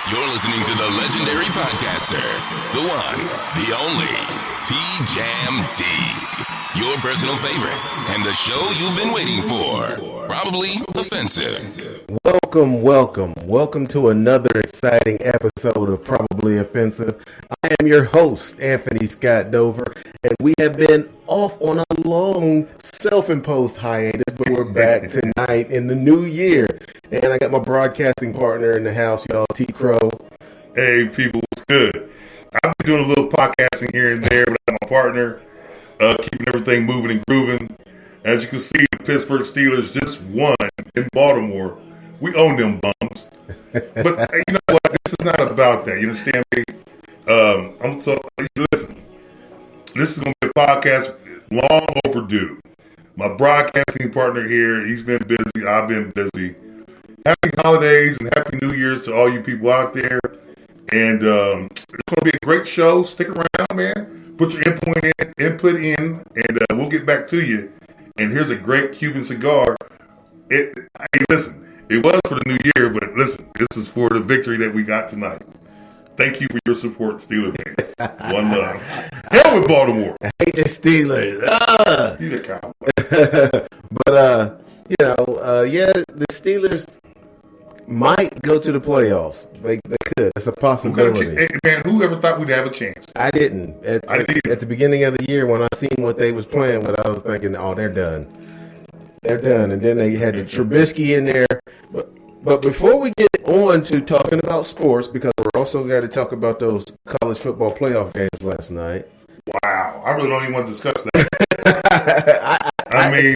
You're listening to the legendary podcaster, the one, the only, T-Jam D. Your personal favorite, and the show you've been waiting for. Probably offensive. Welcome to another exciting episode of Probably Offensive. I am your host, Anthony Scott Dover, and we have been off on a long self-imposed hiatus, but we're back tonight in the new year. And I got my broadcasting partner in the house, y'all, T. Crow. Hey, people, what's good? I've been doing a little podcasting here and there with my partner, keeping everything moving and grooving. As you can see, the Pittsburgh Steelers just won in Baltimore. We own them bums. But you know what? This is not about that. You understand me? Listen, this is going to be a podcast long overdue. My broadcasting partner here, he's been busy. I've been busy. Happy holidays and happy New Year's to all you people out there. And it's going to be a great show. Stick around, man. Put your input in, and we'll get back to you. And here's a great Cuban cigar. Hey, listen, it was for the new year, but listen, this is for the victory that we got tonight. Thank you for your support, Steelers fans. One love. Hell with Baltimore. I hate the Steelers. You the cowboy. But, the Steelers might go to the playoffs. They could. It's a possibility. Hey, man, who ever thought we'd have a chance? I didn't. At the beginning of the year, when I seen what they was playing with, I was thinking, oh, they're done. They're done. And then they had the Trubisky in there. But before we get on to talking about sports, because we're also got to talk about those college football playoff games last night. Wow. I really don't even want to discuss that. I mean,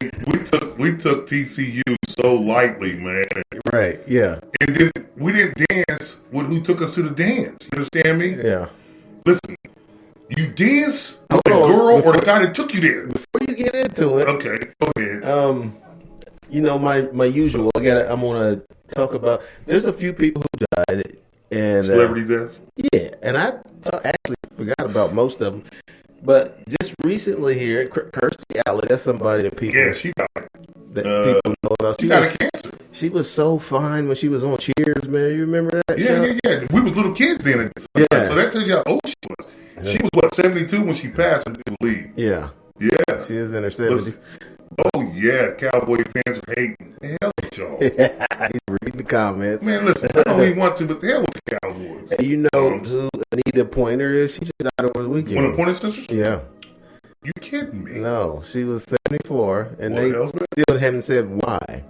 we took TCU so lightly, man. Right, yeah. And then we didn't dance with who took us to the dance. You understand me? Yeah. Listen, you dance with the girl or the guy that took you there. Before you get into it. Okay, go ahead. My usual, I'm going to talk about, there's a few people who died. And celebrity deaths? Yeah, and I actually forgot about most of them. But just recently here, Kirstie Alley, that's somebody that people... Yeah, she died. That people know about. She got a cancer. She was so fine when she was on Cheers, man. You remember that show? Yeah. We was little kids then. So that tells you how old she was. Yeah. She was, 72 when she passed, I believe. Yeah. Yeah. She is in her 70s. Oh, yeah. Cowboy fans are hating. The hell with y'all. Yeah, he's reading the comments. Man, listen, I don't even want to, but the hell with the Cowboys. And you know who Anita Pointer is? She just died over the weekend. One of the Pointer sisters? Yeah. You kidding me? No, she was 74, and they still haven't said why.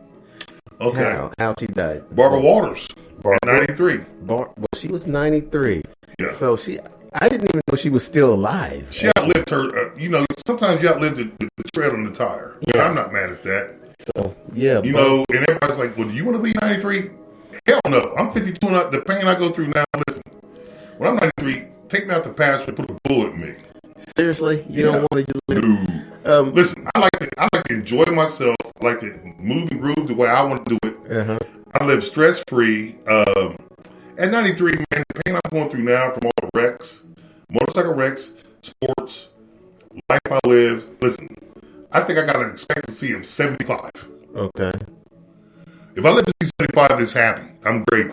Okay. How she died. Barbara Walters, 93. Well, she was 93. Yeah. So I didn't even know she was still alive. She outlived her, sometimes you outlive the tread on the tire. Yeah. I'm not mad at that. So, yeah. And everybody's like, well, do you want to be 93? Hell no. I'm 52 and the pain I go through now, listen, when I'm 93, take me out the pasture and put a bullet in me. Seriously? You don't want to live? No. Listen, I like to enjoy myself. I like to move and groove the way I want to do it. Uh-huh. I live stress-free. At 93, man, the pain I'm going through now from all the wrecks, motorcycle wrecks, sports, life I live. Listen, I think I got an expectancy of 75. Okay. If I live to see 75, it's happy. I'm great.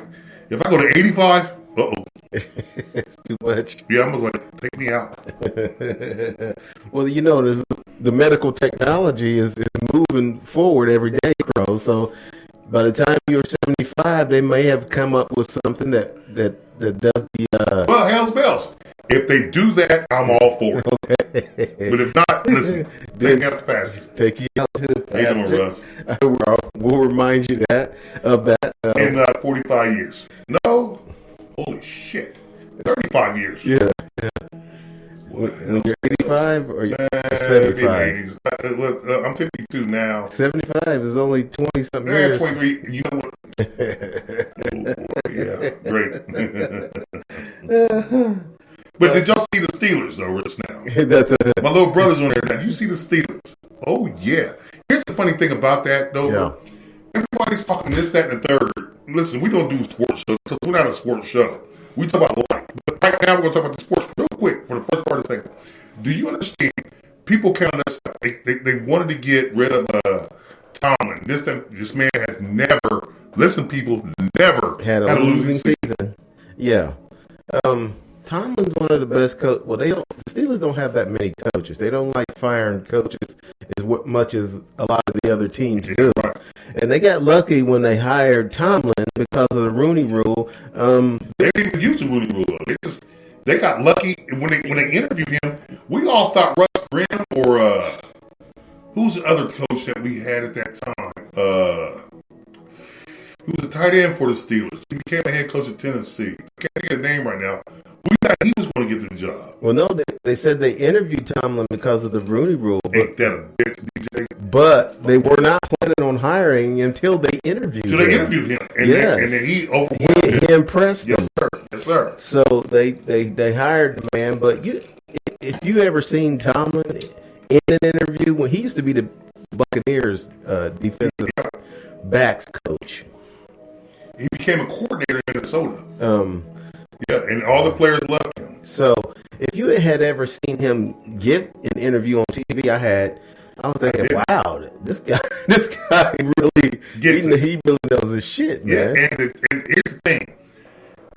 If I go to 85, uh-oh. It's too much. Yeah, I'm going to take me out. Well, there's the medical technology is moving forward every day, Crow. So by the time you're 75, they may have come up with something that does the... Well, hell's bells. If they do that, I'm all for it. Okay. But if not, listen, take me out the pasture. Take you out to the pasture. How you doing, Russ? We'll remind you of that. In 45 years. No. Holy shit. 35 years. Yeah. When you're 85 or you're 75? I'm 52 now. 75 is only 20-something years. 23. You know what? Yeah, great. But did y'all see the Steelers, though, just now? My little brother's on there now. You see the Steelers? Oh, yeah. Here's the funny thing about that, though. Yeah. Everybody's talking this, that, and the third. Listen, we don't do sports shows because we're not a sports show. We talk about life. But right now, we're going to talk about the sports real quick for the first part of the segment. Do you understand? People counted us out. They wanted to get rid of Tomlin. This man has never, listen, people, never had a losing season. Yeah. Tomlin's one of the best coaches. Well, the Steelers don't have that many coaches. They don't like firing coaches as much as a lot of the other teams do. And they got lucky when they hired Tomlin because of the Rooney Rule. They didn't even use the Rooney Rule. They got lucky when they interviewed him. We all thought Russ Grimm or who's the other coach that we had at that time? He was a tight end for the Steelers. He became a head coach at Tennessee. I can't think of the name right now. We thought he was going to get the job. Well, no, they said they interviewed Tomlin because of the Rooney Rule. Ain't that a bitch, DJ? But they were not planning on hiring until they interviewed him. So they interviewed him. And then he overwhelmed He impressed them. Yes, sir. So they hired the man. But if you ever seen Tomlin in an interview, when he used to be the Buccaneers defensive backs coach. He became a coordinator in Minnesota. And all the players loved him. So if you had ever seen him give an interview on TV, I was thinking, wow, this guy really he really knows his shit, man. Yeah, and here's the thing.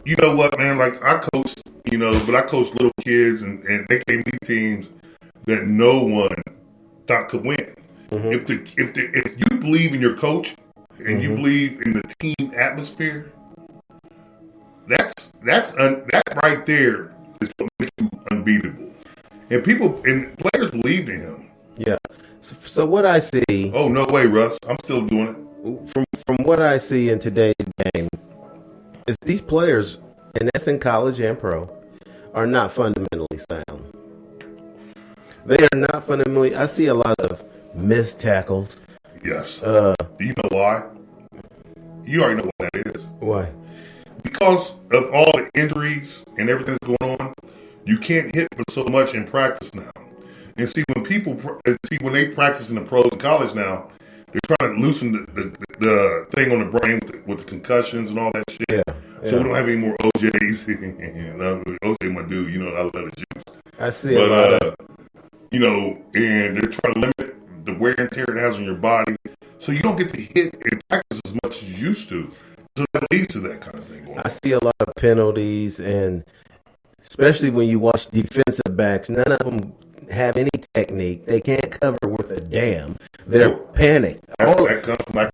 You know what, man? Like I coached, but I coached little kids, and they gave me teams that no one thought could win. Mm-hmm. If you believe in your coach and you believe in the team atmosphere, that right there is what makes you unbeatable. And players believed in him. Yeah. So what I see. Oh no way, Russ! I'm still doing it. From what I see in today's game, is these players, and that's in college and pro, are not fundamentally sound. They are not fundamentally. I see a lot of missed tackles. Yes. Do you know why? You already know what that is. Why? Because of all the injuries and everything that's going on, you can't hit so much in practice now. And see, when they practice in the pros and college now, they're trying to loosen the thing on the brain with the concussions and all that shit. Yeah. So we don't have any more OJs. OJ, my dude, I love the juice. I see a lot of... and they're trying to limit the wear and tear it has on your body. So you don't get to hit in practice as much as you used to. So that leads to that kind of thing. I see a lot of penalties, and especially when you watch defensive backs, none of them have any technique. They can't cover with a damn. They're panicked.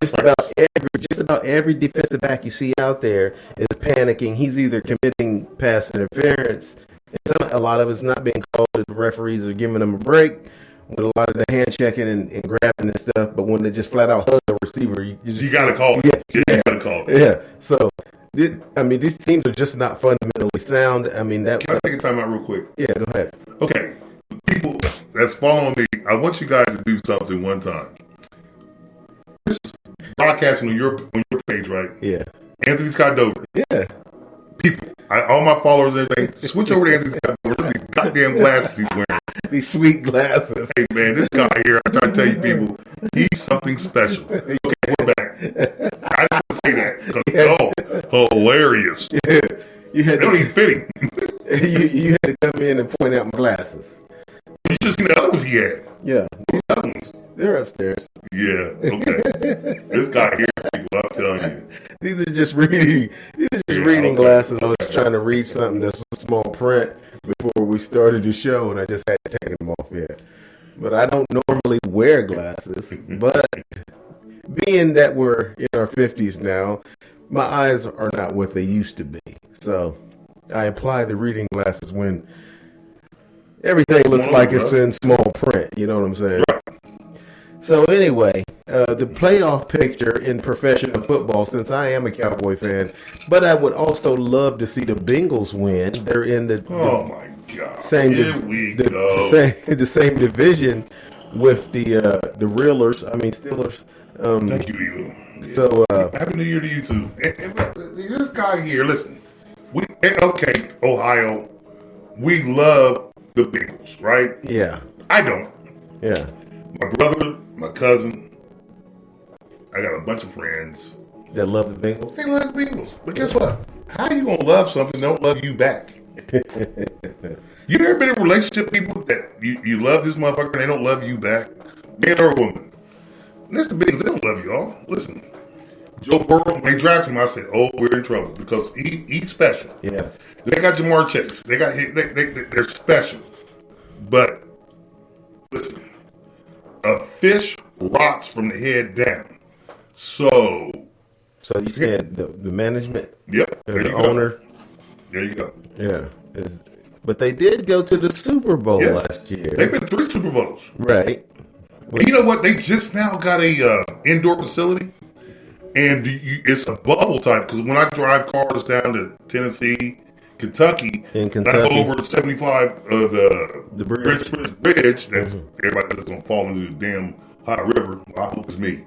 Just about every defensive back you see out there is panicking. He's either committing pass interference. A lot of it's not being called. The referees are giving them a break with a lot of the hand checking and grabbing and stuff. But when they just flat out hug the receiver, you got to call it. Yes, you got to call it. Yeah. So, these teams are just not fundamentally sound. Can I take a time out real quick? Yeah, go ahead. Okay. People that's following me, I want you guys to do something one time. This is broadcasting on your page, right? Yeah. Anthony Scott Dover. Yeah. People, all my followers and everything, switch over to Anthony Scott Dover. Look at these goddamn glasses he's wearing. These sweet glasses. Hey, man, this guy here, I try to tell you people, he's something special. Okay, we're back. I just want to say that because, hilarious. Yeah. They don't even fit him. You had to come in and point out my glasses. You just seen the other ones he had. Yeah. Those other ones. They're upstairs. Yeah, okay. This guy here, people, I'm telling you. These are just reading glasses. I was trying to read something that's small print before we started the show, and I just had to take them off yet. But I don't normally wear glasses. But being that we're in our 50s now, my eyes are not what they used to be. So I apply the reading glasses when everything looks like it's in small print. You know what I'm saying? Right. So anyway, the playoff picture in professional football, since I am a Cowboy fan, but I would also love to see the Bengals win. They're in the same division with the Reelers. Steelers. Thank you, Evo. So Happy New Year to you too. And this guy here, listen. Ohio, we love the Bengals, right? Yeah. I don't. Yeah. My brother, my cousin, I got a bunch of friends that love the Bengals. They love the Bengals. But guess what? How are you going to love something that don't love you back? You ever been in a relationship with people that you love this motherfucker and they don't love you back? Man or woman. And that's the Bengals. They don't love y'all. Listen, Joe Burrow, when they drafted him, I said, "Oh, we're in trouble because he's special." Yeah. They got Jamar Chase. They're special. But listen, a fish rots from the head down. So you said the management, yep, there the you owner. go. There you go. Yeah. But they did go to the Super Bowl Yes. last year. They've been 3 Super Bowls. Right. And you know what? They just now got a indoor facility, and it's a bubble type. Because when I drive cars down to Tennessee, Kentucky, In and I go Kentucky. over the 75 of the bridge. Bridge, that's everybody that's gonna fall into the damn hot river. I hope it's me,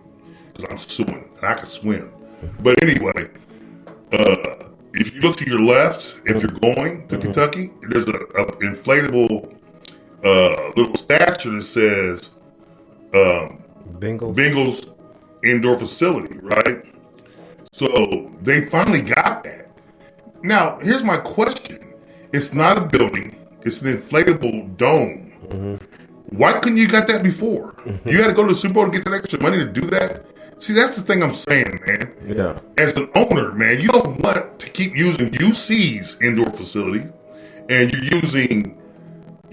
because I'm swimming and I can swim. But anyway, if you look to your left, if you're going to Kentucky, there's a inflatable little statue that says Bengals. Bengals indoor facility, right? So they finally got that. Now, here's my question. It's not a building. It's an inflatable dome. Why couldn't you got that before? You had to go to the Super Bowl to get that extra money to do that? See, that's the thing I'm saying, man. Yeah. As an owner, man, you don't want to keep using UC's indoor facility and you're using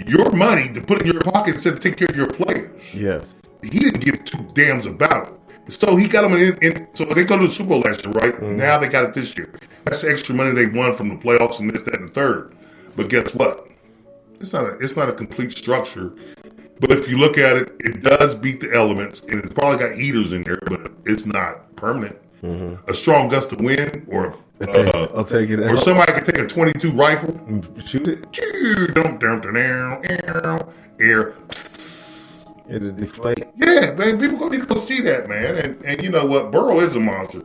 your money to put in your pocket instead of taking care of your players. Yes. He didn't give 2 damns about it. So he got them in so they go to the Super Bowl last year, right? Now they got it this year. That's the extra money they won from the playoffs and this, that, and the third. But guess what? It's not a complete structure. But if you look at it, it does beat the elements, and it's probably got heaters in there, but it's not permanent. A strong gust of wind, or I'll take it. or somebody can take a 22 rifle, Shoot it. air. It'll deflate. Yeah, man, people need to go see that, man. And you know what? Burrow is a monster.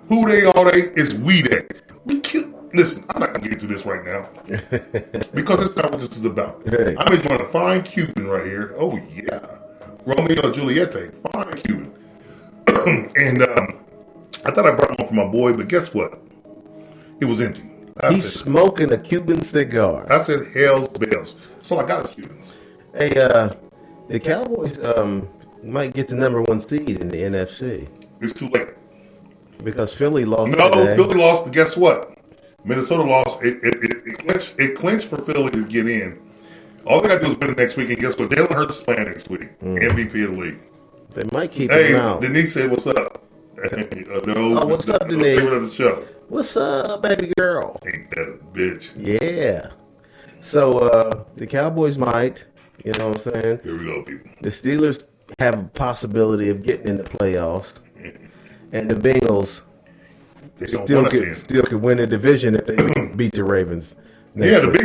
Who they are, they is we they. We kill. Listen, I'm not gonna get into this right now because that's not what this is about. Hey. I'm enjoying a fine Cuban right here. Oh yeah, Romeo and Juliet, fine Cuban. And I thought I brought one for my boy, but guess what? It was empty. He's smoking a Cuban cigar. I said, hell's bells. That's all I got is Cubans. Hey, the Cowboys might get the number 1 seed in the NFC It's too late. because Philly lost. No, today. Philly lost, but guess what? Minnesota lost. It clinched for Philly to get in. All they got to do is win it next week, and guess what? Jalen Hurts is playing next week. MVP of the league. They might keep Hey, him out. Denise said, "What's up?" What's up, Denise? Favorite of the show. What's up, baby girl? Ain't that a bitch? Yeah. So the Cowboys might. You know what I'm saying? Here we go, people. The Steelers have a possibility of getting in the playoffs, and the Bengals They don't still want us in. still could win the division if they beat the Ravens. Yeah, the week.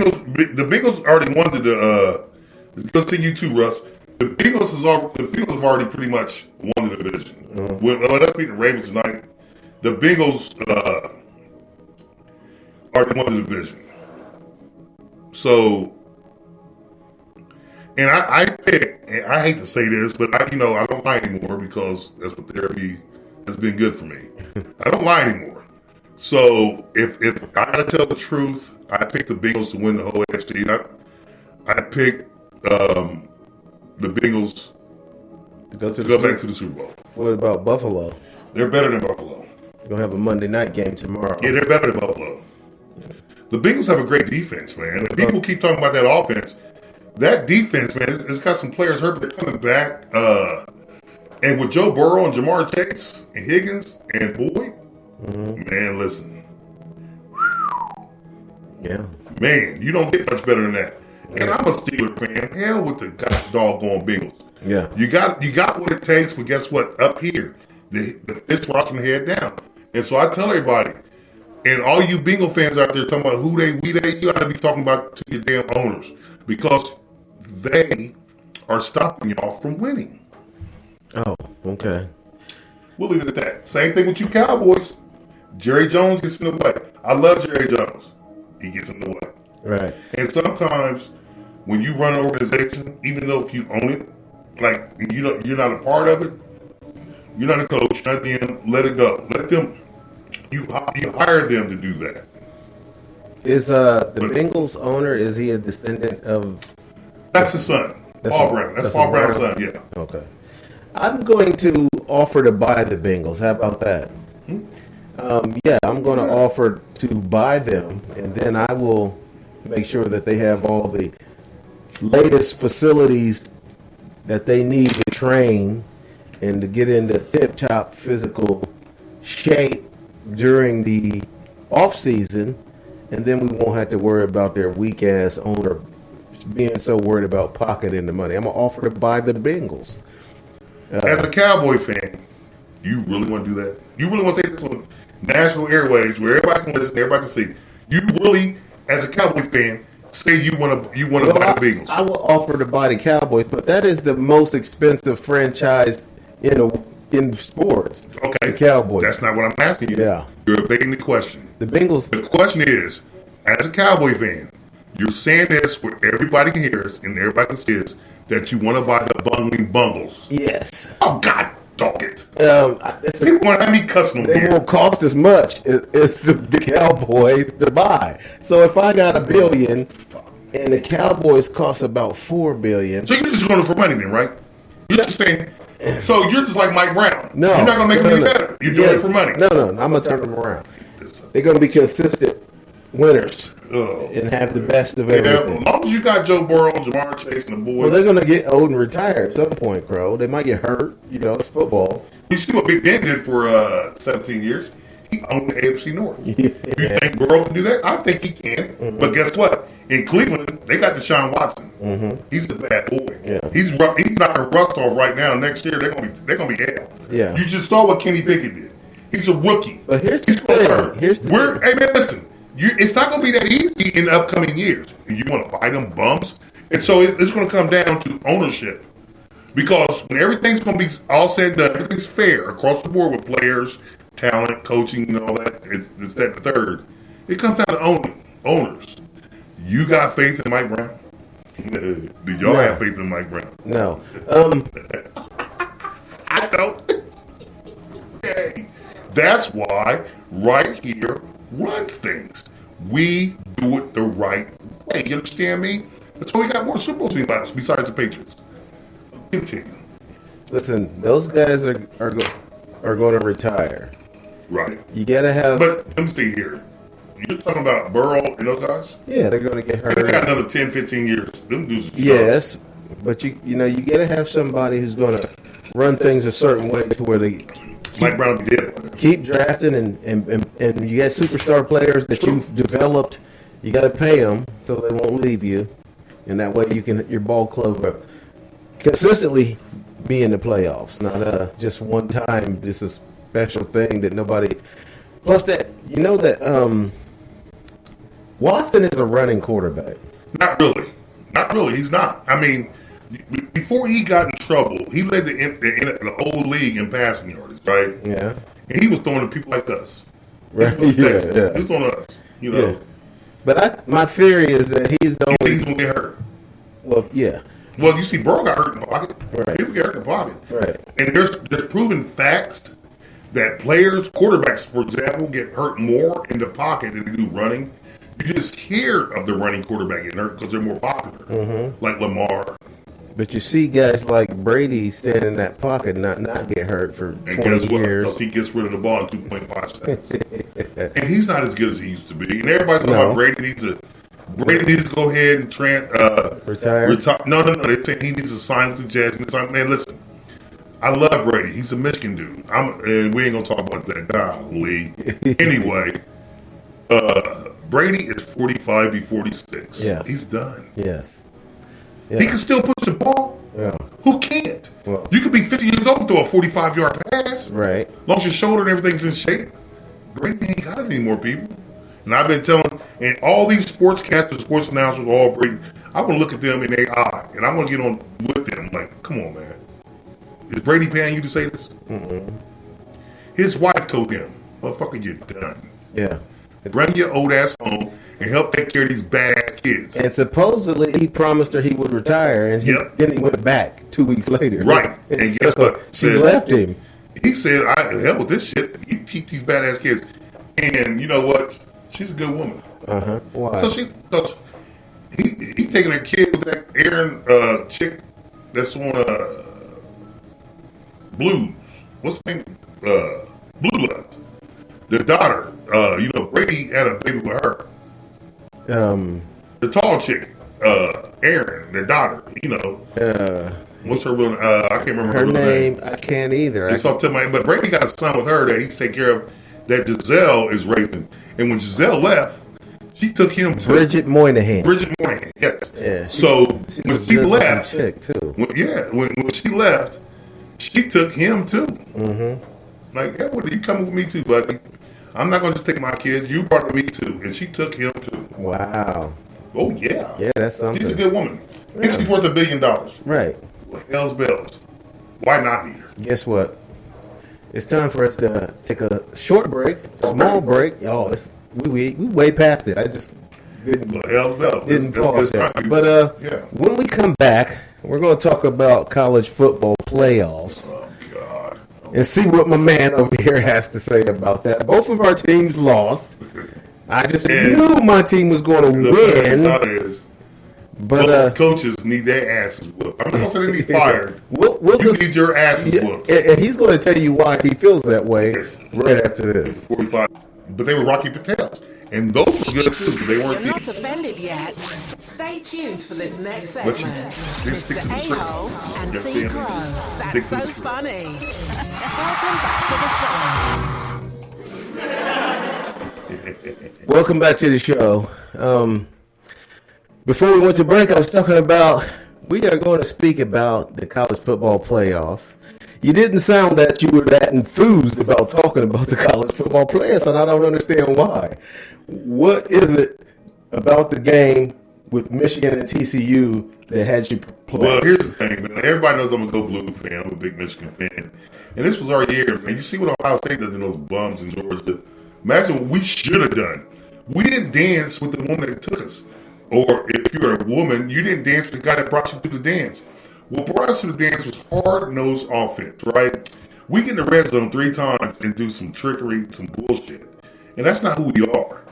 Bengals already won the. Let's see you too, Russ. The Bengals have already pretty much won the division. When let's beat the Ravens tonight. The Bengals already won the division. So, and I pick. And I hate to say this, but I don't lie anymore because that's what therapy has been good for me. I don't lie anymore. So if I gotta tell the truth, I picked the Bengals to win the whole AFC. I picked the Bengals to go to go back to the Super Bowl. What about Buffalo? They're better than Buffalo. We're gonna have a Monday night game tomorrow. Yeah, they're better than Buffalo. The Bengals have a great defense, man. And people keep talking about that offense. That defense, man, it's got some players hurt, but they're coming back. And with Joe Burrow and Jamar Chase and Higgins and Boyd, man, listen. Yeah. Man, you don't get much better than that. And I'm a Steeler fan. Hell with the doggone Bengals. Yeah. You got what it takes, but guess what? Up here, the fish rocking the head down. And so I tell everybody, and all you Bengal fans out there talking about who they, we they, you got to be talking about to your damn owners because they are stopping y'all from winning. Oh, okay. We'll leave it at that. Same thing with you Cowboys. Jerry Jones gets in the way. I love Jerry Jones. He gets in the way. Right. And sometimes when you run an organization, even though if you own it, like you're not a part of it, you're not a coach, not them, let it go. Let them, you hire them to do that. Is the Bengals owner, is he a descendant of... That's his son, Paul Brown. That's Paul Brown's son, yeah. Okay. I'm going to offer to buy the Bengals. How about that? Yeah, I'm going to offer to buy them, and then I will make sure that they have all the latest facilities that they need to train and to get into tip-top physical shape during the off season, and then we won't have to worry about their weak ass owner being so worried about pocketing the money. I'm gonna offer to buy the Bengals. As a Cowboy fan, you really want to do that? You really want to say this on national airways where everybody can listen, everybody can see? You really, as a Cowboy fan, say you want to buy the Bengals? I will offer to buy the Cowboys, but that is the most expensive franchise in sports. Okay, the Cowboys. That's not what I'm asking you. Yeah. You're evading the question. The Bengals. The question is, as a Cowboy fan, you're saying this where everybody can hear us and everybody can see us, that you want to buy the bungling bungles. Yes. Oh, God, dog it. It's They want to have me cussing them They here. won't cost as much as the Cowboys to buy. So if I got $1 billion and the Cowboys cost about $4 billion, So you're just going for money then, right? You're just saying, so you're just like Mike Brown. no, You're not going to make them any better. You're doing it for money. No, I'm going to turn them around. They're going to be consistent winners and have the best of everything. As long as you got Joe Burrow, Jamar Chase, and the boys. Well, they're going to get old and retire at some point, Crow. They might get hurt. You know, it's football. You see what Big Ben did for 17 years? He owned the AFC North. You think Burrow can do that? I think he can. Mm-hmm. But guess what? In Cleveland, they got Deshaun Watson. Mm-hmm. He's a bad boy. Yeah. He's knocking rust off right now. Next year, they're gonna be hell. Yeah. You just saw what Kenny Pickett did. He's a rookie. But here's the thing. Hey man, listen. It's not gonna be that easy in the upcoming years. You want to buy them bumps, and so it's going to come down to ownership. Because when everything's going to be all said and done, everything's fair across the board with players, talent, coaching, and all that. It's that third. It comes down to owners. You got faith in Mike Brown? Do y'all have faith in Mike Brown? No. I don't. Okay. That's why right here runs things. We do it the right way. You understand me? That's why we got more Super Bowl teams besides the Patriots. Continue. Listen, those guys are going to retire. Right. You got to have. But let me see here. You're talking about Burrow and those guys? Yeah, they're going to get hurt. They got another 10, 15 years. Them dudes. Yes, but you got to have somebody who's going to run things a certain way to where they. Mike Brown did. Keep drafting and you got superstar players that you've developed. You got to pay them so they won't leave you, and that way you can your ball club consistently be in the playoffs, not just one time. Just a special thing that nobody. Plus that Watson is a running quarterback. Not really. He's not. I mean, before he got in trouble, he led the whole league in passing yards, right? Yeah. And he was throwing to people like us. Right. He was He was throwing to us. Yeah. But my theory is that he's the only. He's gonna get hurt. Well, yeah. Well, you see, Burrow got hurt in the pocket. Right. People get hurt in the pocket. Right. And there's proven facts that quarterbacks, for example, get hurt more in the pocket than they do running. You just hear of the running quarterback getting hurt because they're more popular, like Lamar. But you see guys like Brady stand in that pocket and not get hurt for 20 years. Because he gets rid of the ball in 2.5 seconds. And he's not as good as he used to be. And everybody's talking about Brady needs to go ahead and retire. No. They say he needs to sign with the Jets. Man, listen. I love Brady. He's a Michigan dude. And we ain't going to talk about that. Golly. Anyway, Brady is 45 to 46. Yes. He's done. Yes. Yeah. He can still push the ball. Yeah. Who can't? Well, you could be 50 years old and throw a 45-yard pass. Right. As long as your shoulder and everything's in shape. Brady ain't got it anymore, people. And I've been telling, and all these sportscasters, sports announcers, all Brady, I want to look at them in their eye, and I want to get on with them. Like, come on, man. Is Brady paying you to say this? Mm-mm. His wife told him, motherfucker, you're done. Yeah. Bring your old ass home and help take care of these bad kids. And supposedly he promised her he would retire, and then he went back 2 weeks later. Right. And guess what? She left him. He said, hell with this shit. You keep these badass kids. And you know what? She's a good woman. Uh-huh. Why? So he's taking a kid with that Aaron chick that's on Blues. What's the name? Blue Bloods. The daughter, Brady had a baby with her. The tall chick, Erin, their daughter, what's her real I can't remember her real name. I can't either. But Brady got a son with her that he's taking care of, that Giselle is raising. And when Giselle left, she took him to Bridget Moynihan, yes. Yeah. So when she left, chick too. When she left, she took him too. Mm-hmm. Like, yeah, what are you coming with me too, buddy? I'm not going to just take my kids. You brought me too, and she took him too. Wow. Oh yeah. Yeah, that's something. She's a good woman. I think she's worth $1 billion. Right. What hell's bells? Why not need her? Guess what? It's time for us to take a short break, small break. Oh, we way past it. I just didn't pause that. But when we come back, we're going to talk about college football playoffs. Oh God! And see what my man over here has to say about that. Both of our teams lost. I just knew my team was going to win. But coaches need their asses whooped. I'm not saying they need fired. You need your asses whooped. And he's going to tell you why he feels that way right after this. 45. But they were Rocky Patels. And those were good too. They weren't. You're not offended yet. Stay tuned for this next segment. Mr. A-Hole and C. Crow. That's so funny. Welcome back to the show. Before we went to break, I was talking about we are going to speak about the college football playoffs. You didn't sound that you were that enthused about talking about the college football playoffs, and I don't understand why. What is it about the game with Michigan and TCU that had you perplexed? Well, here's the thing, man. Everybody knows I'm a Go Blue fan. I'm a big Michigan fan. And this was our year, man. You see what Ohio State does in those bums in Georgia. Imagine what we should have done. We didn't dance with the woman that took us. Or if you're a woman, you didn't dance with the guy that brought you to the dance. What brought us to the dance was hard-nosed offense, right? We get in the red zone 3 times and do some trickery, some bullshit. And that's not who we are.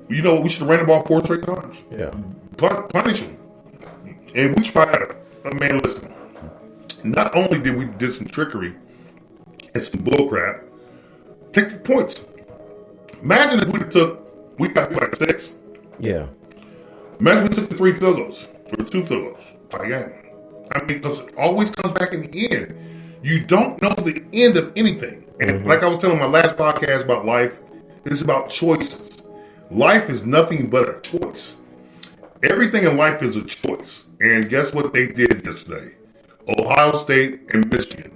You know, we should have ran the ball 4 straight times. Yeah. Punish them. And we tried. Man, listen. Not only did we do some trickery and some bullcrap, take the points. Imagine if we got like 6. Yeah. Imagine we took the 3 field goals, or 2 field goals. I mean, because it always comes back in the end. You don't know the end of anything. And like I was telling my last podcast about life, it's about choices. Life is nothing but a choice. Everything in life is a choice. And guess what they did yesterday? Ohio State and Michigan.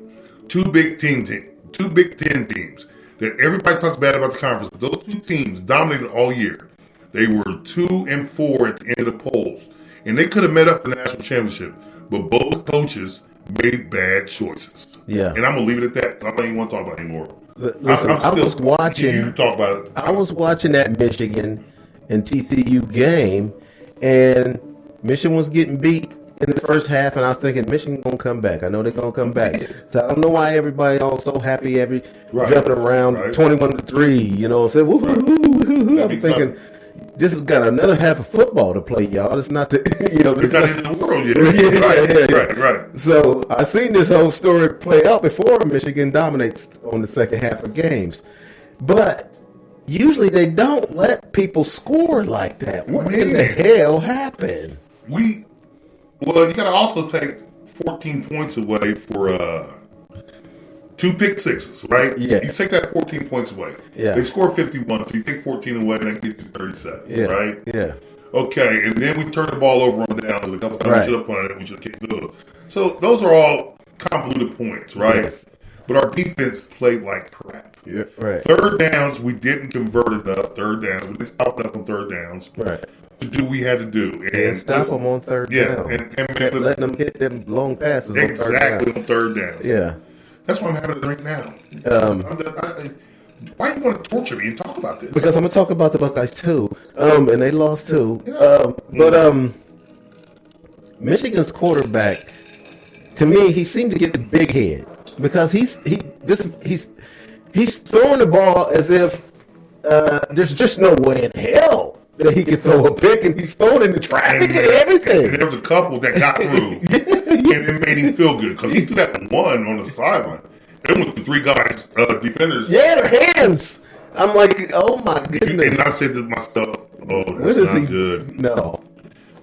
2 Big Ten teams that everybody talks bad about the conference. But those 2 teams dominated all year. They were 2-4 at the end of the polls. And they could have met up for the national championship. But both coaches made bad choices. Yeah. And I'm going to leave it at that. I don't even want to talk about it anymore. Listen, I was watching. You talk about it. I was watching that Michigan and TCU game, and Michigan was getting beat in the first half, and I was thinking Michigan gonna come back. I know they're gonna come back. So I don't know why everybody all so happy, jumping around 21-3. You know, said woo-hoo-hoo-hoo-hoo. I'm thinking this has got another half of football to play, y'all. It's not the it's not in the world yet. Right. So I seen this whole story play out before Michigan dominates on the second half of games, but usually they don't let people score like that. What in the hell happened? Well, you got to also take 14 points away for 2 pick sixes, right? Yeah. You take that 14 points away. Yeah. They score 51, so you take 14 away, and that gets you 37, right? Yeah. Okay, and then we turn the ball over on downs. A couple times we should have punted it, we should have kicked field. So those are all convoluted points, right? Yes. But our defense played like crap. Yeah, right. Third downs, we didn't convert enough. We didn't stop enough on third downs. Right. To do what we had to do. And stop them on third down. And letting them hit them long passes exactly on third down. Yeah. That's why I'm having a drink now. Why do you want to torture me and talk about this? Because I'm going to talk about the Buckeyes too. And they lost too. But Michigan's quarterback, to me, he seemed to get the big head. Because he's throwing the ball as if there's just no way in hell that he could throw a pick, and he's throwing in the traffic and everything. And there was a couple that got through, and it made him feel good because he threw that one on the sideline. It was the 3 guys, defenders. Yeah, their hands. I'm like, oh my goodness. And I said to myself, oh, When that's is not he? good. No.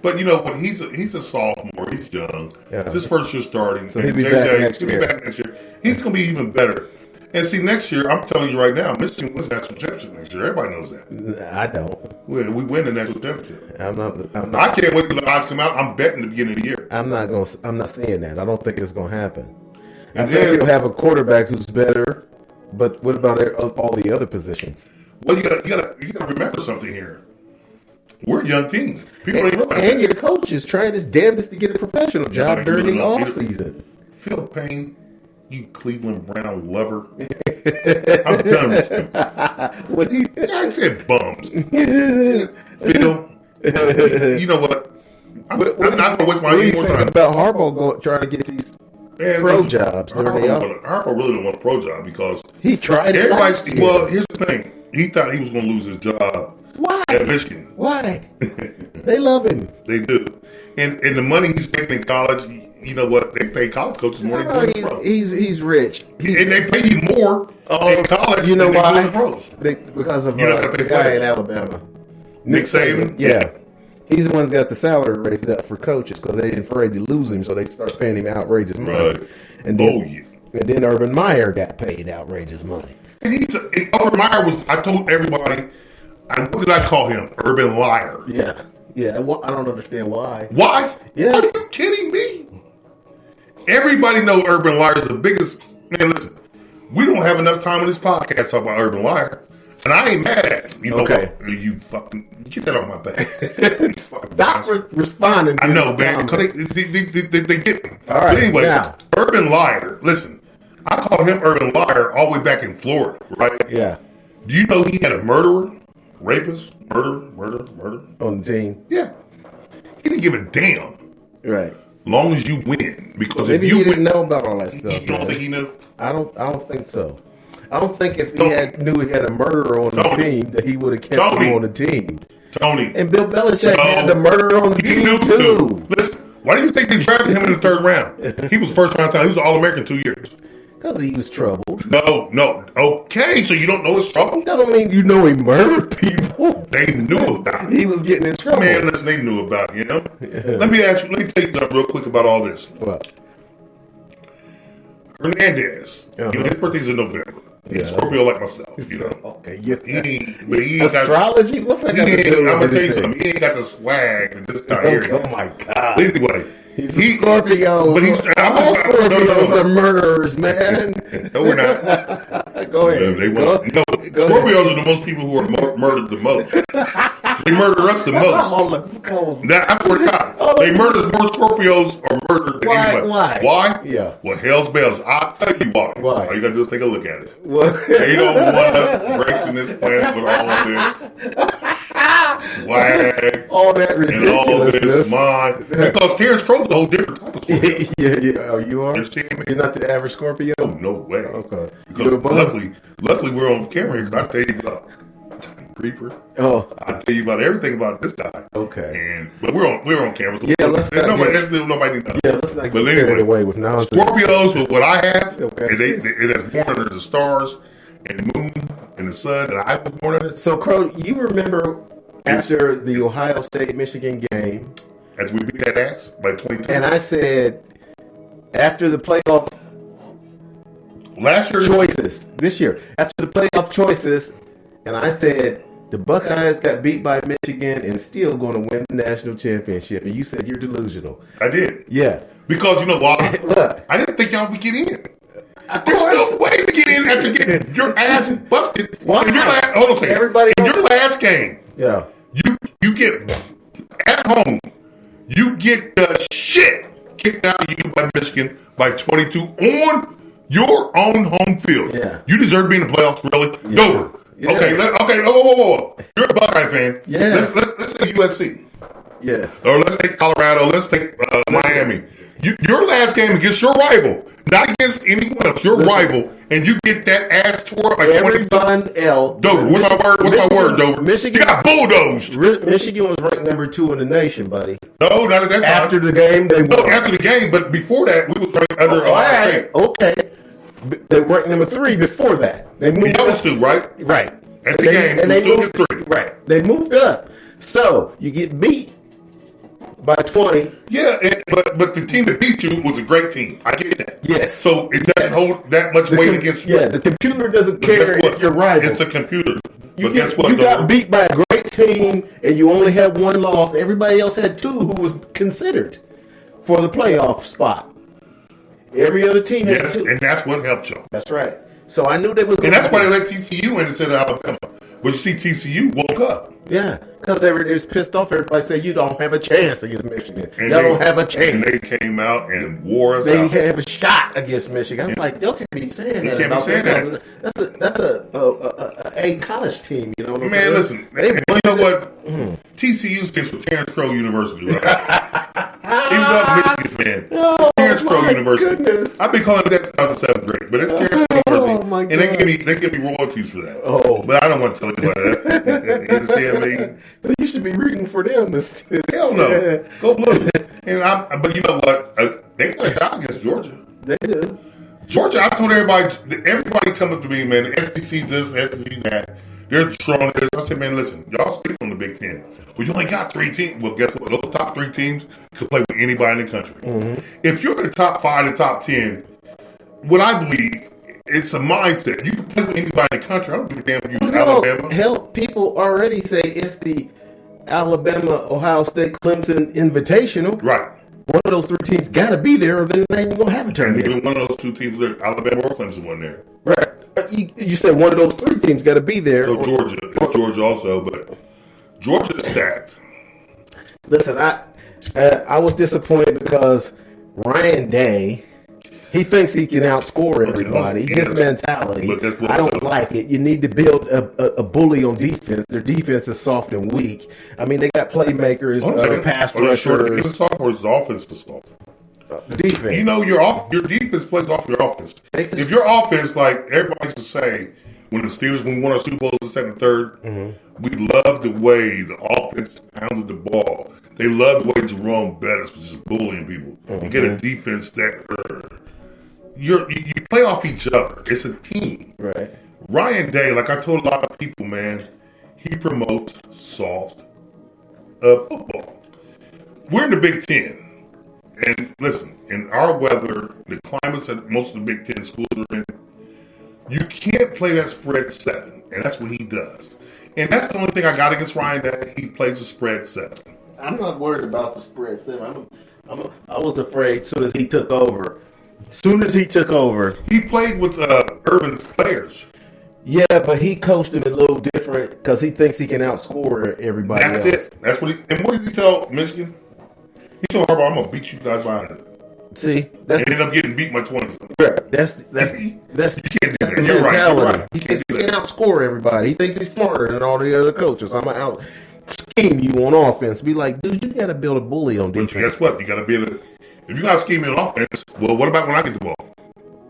But you know what? He's a sophomore. He's young. Yeah. It's his first year starting. So he'll be back next he'll be year. back next year. He's going to be even better. And see, next year, I'm telling you right now, Michigan wins the national championship next year. Everybody knows that. I don't. We win the national championship. I'm not. I can't wait till the odds come out. I'm betting the beginning of the year. I'm not saying that. I don't think it's gonna happen. I And think then- you'll have a quarterback who's better. But what about all the other positions? Well, you gotta remember something here. We're a young team. People ain't realize And that. your coach is trying his damnedest to get a professional job during the off season. Phil Payne, you Cleveland Brown lover. I'm done with him. What he? I said bums. Phil, you know what? I'm not going to waste my What do you more think time. about Harbaugh trying to get these Man, pro listen, jobs during the off? Harbaugh really don't want a pro job because He tried it everybody's. last year. Well, here's the thing. He thought he was going to lose his job Why? at Michigan. Why? They love him. They do. And the money he's making in college, you know what? They pay college coaches more than they pro. He's rich. And they pay you more in college You know than they do why? in the pros. Because of You know, the they guy players. in Alabama. Nick Saban? Yeah. He's the one that got the salary raised up for coaches because they didn't afraid to lose him, so they start paying him outrageous money. Right. And then, Oh, yeah. and then Urban Meyer got paid outrageous money. And Urban Meyer was, I told everybody, what did I call him? Urban Liar. Yeah. Yeah. Well, I don't understand why. Why? Yes. Are you kidding me? Everybody know Urban Liar is the biggest. Man, listen, we don't have enough time on this podcast to talk about Urban Liar. And I ain't mad at him. You know Okay. what? You fucking, get that off my back. Stop responding to I know, these man, comments. because they get me. All right, But anyway, now. Urban Liar, listen, I call him Urban Liar all the way back in Florida, right? Yeah. Do you know he had a murderer, rapist, murder? On the team. Yeah. He didn't give a damn. Right. Long as you win. Because Maybe if you he didn't win, know about all that stuff. you don't man. think he knew? I don't think so. I don't think if he Tony. knew he had a murderer on the Tony. team that he would have kept Tony. him on the team. Tony. And Bill Belichick So, had the murderer on the he team knew too. Listen, why do you think they drafted him in the third round? He was first round talent. He was an All-American 2 years. Because he was troubled. No. Okay, so you don't know his trouble? That don't mean you know he murdered people. They knew about it. He was getting in trouble. Man, listen, they knew about him. Let me tell you something real quick about all this. What? Hernandez, Uh-huh. you know, his birthday's in November. He's Yeah. Scorpio like myself, you know. Okay, yeah. He ain't got, Astrology? What's that got to do I'm with gonna tell you anything? something. He ain't got the swag at this time here. Oh my God. Anyway, He's a Scorpio. But he's all Scorpios are murderers, man. No, we're not. Go ahead. They Go- want, no, go Scorpios are the most people who are murdered the most. They murder us the most. Oh, let's go. I swear to God, they murder more Scorpios or murdered than Why? anybody. Why? Why? Yeah. Well, hell's bells. I'll tell you why. Why? All you gotta do is take a look at it. What? They don't want us gracing this planet with all of this swag All that and all this ridiculousness. mind. Because Terrence Crow's a whole different type of Scorpio. yeah. Oh, you are? Understand me? You're not the average Scorpio? Oh, no way. Okay. Because You're above? luckily we're on camera here because I tell you about Creeper. Oh, I tell you about everything about this guy. okay. But we're on camera. So Yeah, let's not nobody, get- nobody knows. Yeah, let's not get But carried anyway, away with nonsense. Scorpios with what I have, Okay. and it has born under the stars and the moon and the sun, and I was born under. So, Crow, you remember after the Ohio State-Michigan game, As we beat that ass by 22. and I said, after the playoff Last year, choices this year, after the playoff choices, and I said the Buckeyes got beat by Michigan and still going to win the national championship, and you said you're delusional. I did. Yeah, Because you know why? What? I didn't think y'all would get in. of There's course. no way to get in after getting your ass busted. Why? In your last, hold on a second. Everybody in else- your last game, Yeah, you get at home, you get the shit kicked out of you by Michigan by 22 on your own home field. Yeah. You deserve to be in the playoffs, really. Yeah. Dover. Yes. Okay, whoa. You're a Buckeye fan. Yes. Let's say USC. yes. Or let's take Colorado. Let's take Miami. Your last game against your rival, not against anyone else. Your rival, and you get that ass tore up by 22. Everyone else. Dover. What's my word, Dover? Michigan. You got bulldozed. Michigan was ranked number 2 in the nation, buddy. No, not at that time. After the game, they No, won. after the game, but before that, we was ranked under All Ohio right, State. okay. They ranked number 3 before that. They moved That was up. two, right? Right. at the game. And they still moved, get 3. right. They moved up. So you get beat by 20. Yeah, but the team that beat you was a great team. I get that. Yes. So it doesn't hold that much weight against you. Yeah, the computer doesn't But guess care what? if you're right. It's a computer. You But guess what? You though? got beat by a great team, and you only had one loss. Everybody else had 2 who was considered for the playoff spot. Every other team had Yes, 2. and that's what helped you. That's right. So I knew they was. And that's why they let TCU in instead of Alabama. But you see, TCU woke up. Yeah, because they were just pissed off. Everybody said you don't have a chance against Michigan. And Y'all they- don't have a chance. And they came out and wore us They out. have a shot against Michigan. I'm like, y'all can't be saying You that. can't be about saying this. That's a college team. You know what I'm saying? Man, listen. And you know what? TCU stands for Terrence Crow University, right? Even though I'm a Michigan fan, it's Terrence Crow my University. goodness. I've been calling it that since I was in 7th grade, but it's Terrence Crow University, my and God. they give me royalties for that. Oh. But I don't want to tell you about that. You understand me? So you should be rooting for them. Hell no. Go blue. But you know what? They got a shot against Georgia. They do. Georgia, I told everybody come up to me, man, the SEC this, SEC that. They're strong this. I said, man, listen, y'all sleep on the Big Ten. Well, you only got 3 teams. Well, guess what? Those top 3 teams could play with anybody in the country. Mm-hmm. If you're in the top 5, the top 10, what I believe, it's a mindset. You can play with anybody in the country. I don't give a damn if you're Alabama. Hell, people already say it's the Alabama, Ohio State, Clemson Invitational. Right. One of those 3 teams got to be there, or they're not even going to have a And tournament. even one of those 2 teams, Alabama or Clemson, wasn't there. Right. You said one of those 3 teams got to be there. So Georgia. It's Georgia also, but Georgia's stacked. Listen, I was disappointed because Ryan Day, he thinks he can outscore everybody. His mentality, But that's what- I don't like it. You need to build a bully on defense. Their defense is soft and weak. I mean, they got playmakers, pass rushers. Even sophomores, the offense is soft. Defense. You know, your defense plays off your offense. If your offense, like everybody used to say, when the Steelers won our Super Bowls the second and third, we love the way the offense handled the ball. They love the way Jerome Bettis was just bullying people. You get a defense that you play off each other. It's a team. Right. Ryan Day, like I told a lot of people, man, he promotes soft football. We're in the Big Ten. And listen, in our weather, the climates that most of the Big Ten schools are in, you can't play that spread 7. And that's what he does. And that's the only thing I got against Ryan Day. He plays a spread 7. I'm not worried about the spread 7. I was afraid as soon as he took over. He played with Urban's players. Yeah, but he coached him a little different because he thinks he can outscore everybody That's else. it. That's what and what did he tell Michigan? He told Harbaugh, I'm going to beat you guys by 100. See, that's Ended up getting beat by 20. that's You can't do the that. You're right. mentality. You're right. He thinks he can outscore everybody. He thinks he's smarter than all the other coaches. I'm gonna out scheme you on offense. Be like, dude, you got to build a bully on But defense. guess what? You got to be able to. If you got scheming on offense, well, what about when I get the ball?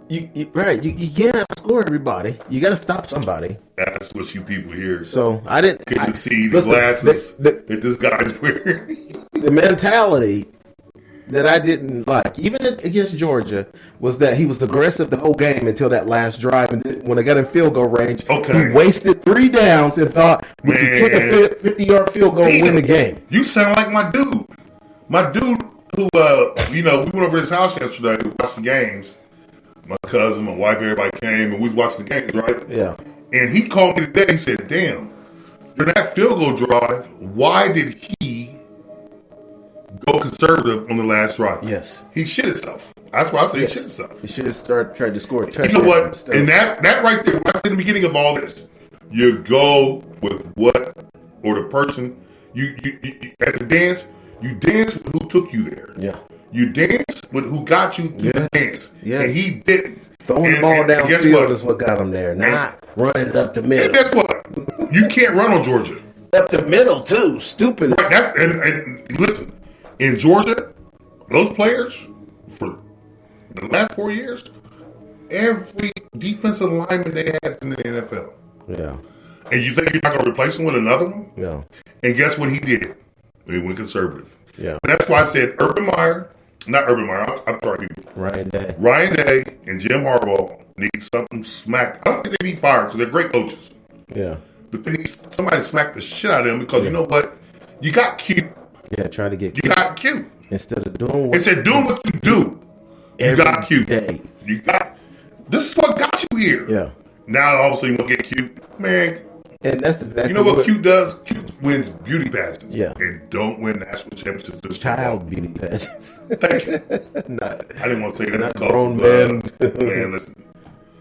You can't outscore everybody. You got to stop somebody. That's what you people hear. So I didn't. Get to see the listen, glasses the that this guy's wearing. mentality that I didn't like, even against Georgia, was that he was aggressive the whole game until that last drive. And then when they got in field goal range, Okay. he wasted 3 downs and thought we could kick a 50-yard field goal and win the game. You sound like my dude. My dude who, we went over to his house yesterday to watch the games. My cousin, my wife, everybody came and we was watching the games, right? Yeah. And he called me today. He said, damn, during that field goal drive, why did he go conservative on the last drive? Yes. He shit himself. That's why I say he shit himself. He should have tried to score a touchdown. You know what? instead. And that right there, I said in the beginning of all this, you go with what, or the person, you at the dance, you dance with who took you there. Yeah. You dance with who got you to the dance. Yes. And he didn't. Throwing the And- ball and guess downfield what? is what got him there, not running it up the And middle. guess what? You can't run on Georgia. Up the middle, too. Stupid. Right, and listen, in Georgia, those players, for the last 4 years, every defensive lineman they had is in the NFL. Yeah. And you think you're not going to replace him with another one? Yeah. And guess what he did? He went conservative. Yeah. And that's why I said not Urban Meyer, I'm sorry, Ryan Day. Ryan Day and Jim Harbaugh need something smacked. I don't think they need fired because they're great coaches. Yeah. But then somebody smacked the shit out of him because you know what? You got cute. Yeah, try to get You cute. got cute. Instead of doing what Instead of doing what you do, you every got cute. day. You got. This is what got you here. Yeah. Now all of a sudden you want to get cute, man. And that's exactly You know what cute does? Cute wins beauty pageants. Yeah. And don't win national championships. Child beauty pageants. Thank you. Not, I didn't want to say that. not because, grown men. Man, listen.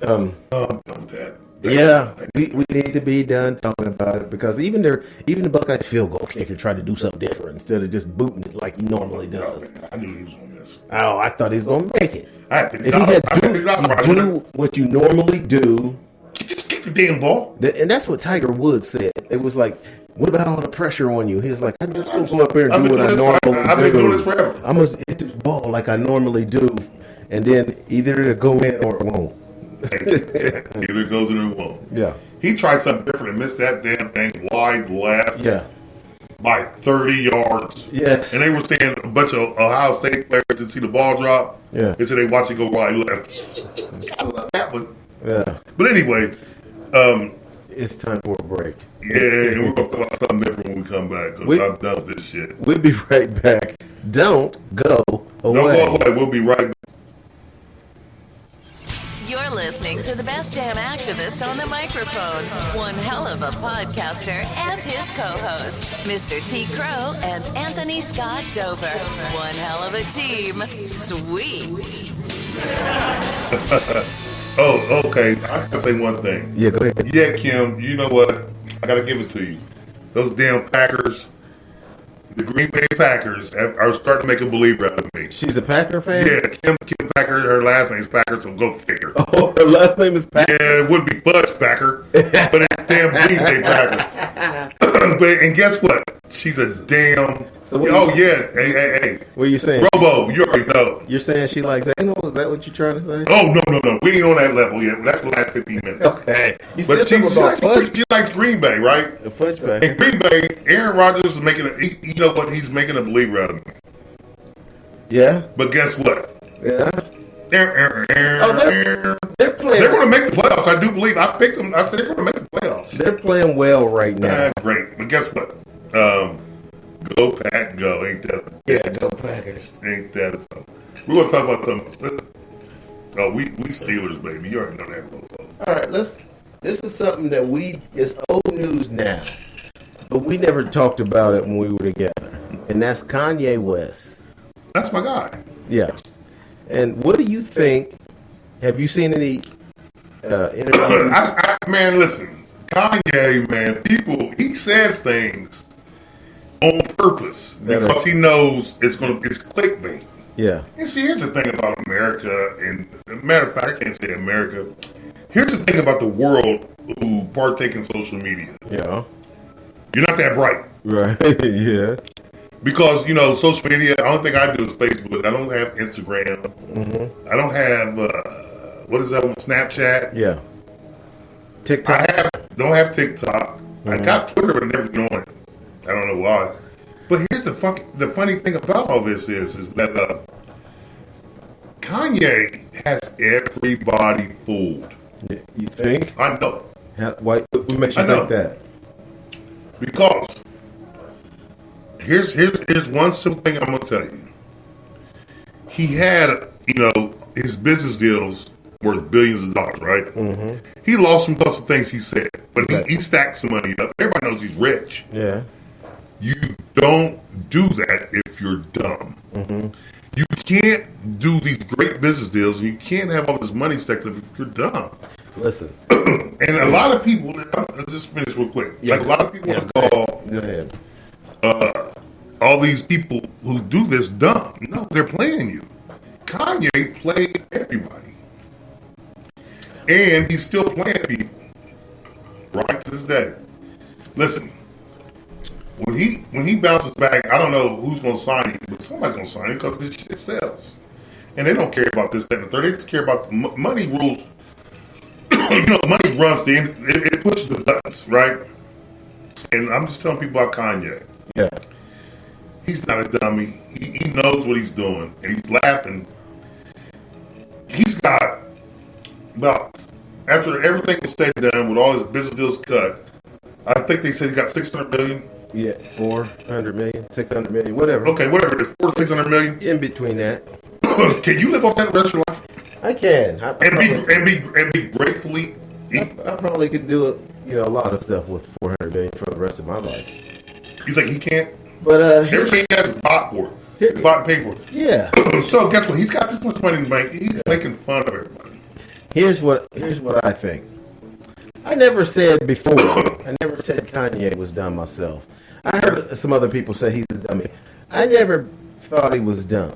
I'm done with that. Yeah, we need to be done talking about it because even the Buckeye field goal kicker tried to do something different instead of just booting it like he normally does. I knew he was going to miss. Oh, I thought he was going to make it. If he had do what you normally do, just get the damn ball. And that's what Tiger Woods said. It was like, what about all the pressure on you? He was like, I'm just going to go up here and do what I normally do. I've been doing this forever. I'm going to hit the ball like I normally do, and then either it'll go in or it won't. Either it goes in or it won't. Yeah. He tried something different and missed that damn thing wide left. Yeah. By 30 yards. Yes. And they were saying a bunch of Ohio State players didn't see the ball drop. Yeah. And so they watch it go wide left. I love that one. Yeah. But anyway, it's time for a break. Yeah, and we're going to talk about something different when we come back because I'm done with this shit. We'll be right back. Don't go away. Don't go away. We'll be right back. You're listening to the best damn activist on the microphone. One hell of a podcaster and his co-host, Mr. T. Crow and Anthony Scott Dover. One hell of a team. Sweet. Oh, okay. I can say one thing. Yeah, go ahead. Yeah, Kim, you know what? I got to give it to you. Those damn Packers, the Green Bay Packers, are starting to make a believer out of me. She's a Packer fan? Yeah, Kim Packer, her last name's Packer, so go figure. Oh, her last name is Packer? Yeah, it wouldn't be Fudge Packer, but it's damn Green Bay Packer. And guess what? She's a damn... Hey. What are you saying? Robo, you already know. You're saying she likes anal? Is that what you're trying to say? Oh, no. We ain't on that level yet. That's the last 15 minutes. Okay. But she likes Green Bay, right? The Fudge Bay. And Green Bay, Aaron Rodgers is making you know what? He's making a believer out of me. Yeah? But guess what? Yeah? They're playing. They're going to make the playoffs. I do believe. I picked them. I said they're going to make the playoffs. They're playing well right now. Great. But guess what? Go Pack, go. Ain't that? Yeah, go Packers. Ain't that something? We're going to talk about something. Oh, we Steelers, baby. You already know that. All right, this is something that it's old news now, but we never talked about it when we were together, and that's Kanye West. That's my guy. Yeah. And what do you think? Have you seen any interviews? Man, listen. Kanye, man, he says things on purpose because he knows it's clickbait. Yeah. And see, here's the thing about America, and matter of fact, I can't say America. Here's the thing about the world who partake in social media. Yeah. You're not that bright. Right. Yeah. Because, social media, the only thing I do is Facebook. I don't have Instagram. Mm-hmm. I don't have, what is that one, Snapchat? Yeah. TikTok? Don't have TikTok. Mm-hmm. I got Twitter, but I never been on it. I don't know why. But here's the funny thing about all this is that Kanye has everybody fooled. You think? I know. What makes you think that? Because here's one simple thing I'm gonna tell you. He had, his business deals worth billions of dollars, right? Mm-hmm. He lost some plus of things he said, but he stacked some money up. Everybody knows he's rich. Yeah. You don't do that if you're dumb. Mm-hmm. You can't do these great business deals, and you can't have all this money stacked up if you're dumb. Listen. And a lot of people, I'll just finish real quick. Yeah. Like a lot of people want to call all these people who do this dumb. No, they're playing you. Kanye played everybody. And he's still playing people. Right to this day. Listen. When he bounces back, I don't know who's going to sign him, but somebody's going to sign him because this shit sells. And they don't care about this, that, and the third. They just care about the money rules. Money runs it pushes the buttons, right? And I'm just telling people about Kanye. Yeah. He's not a dummy. He knows what he's doing, and he's laughing. He's got about, after everything was said and done, with all his business deals cut, I think they said he got 600 million. Yeah, 400 million, 600 million, whatever. Okay, whatever it is, 400 to 600 million. In between that. Can you live off that the rest of your life? I can. And be gratefully eat? I probably could do a lot of stuff with 400 million for the rest of my life. You think he can't? But everything he has is bought for. He's bought and paid for. Yeah. So guess what? He's got this much money in the bank. He's making fun of everybody. Here's what I think. I never said before. I never said Kanye was dumb myself. I heard some other people say he's a dummy. I never thought he was dumb,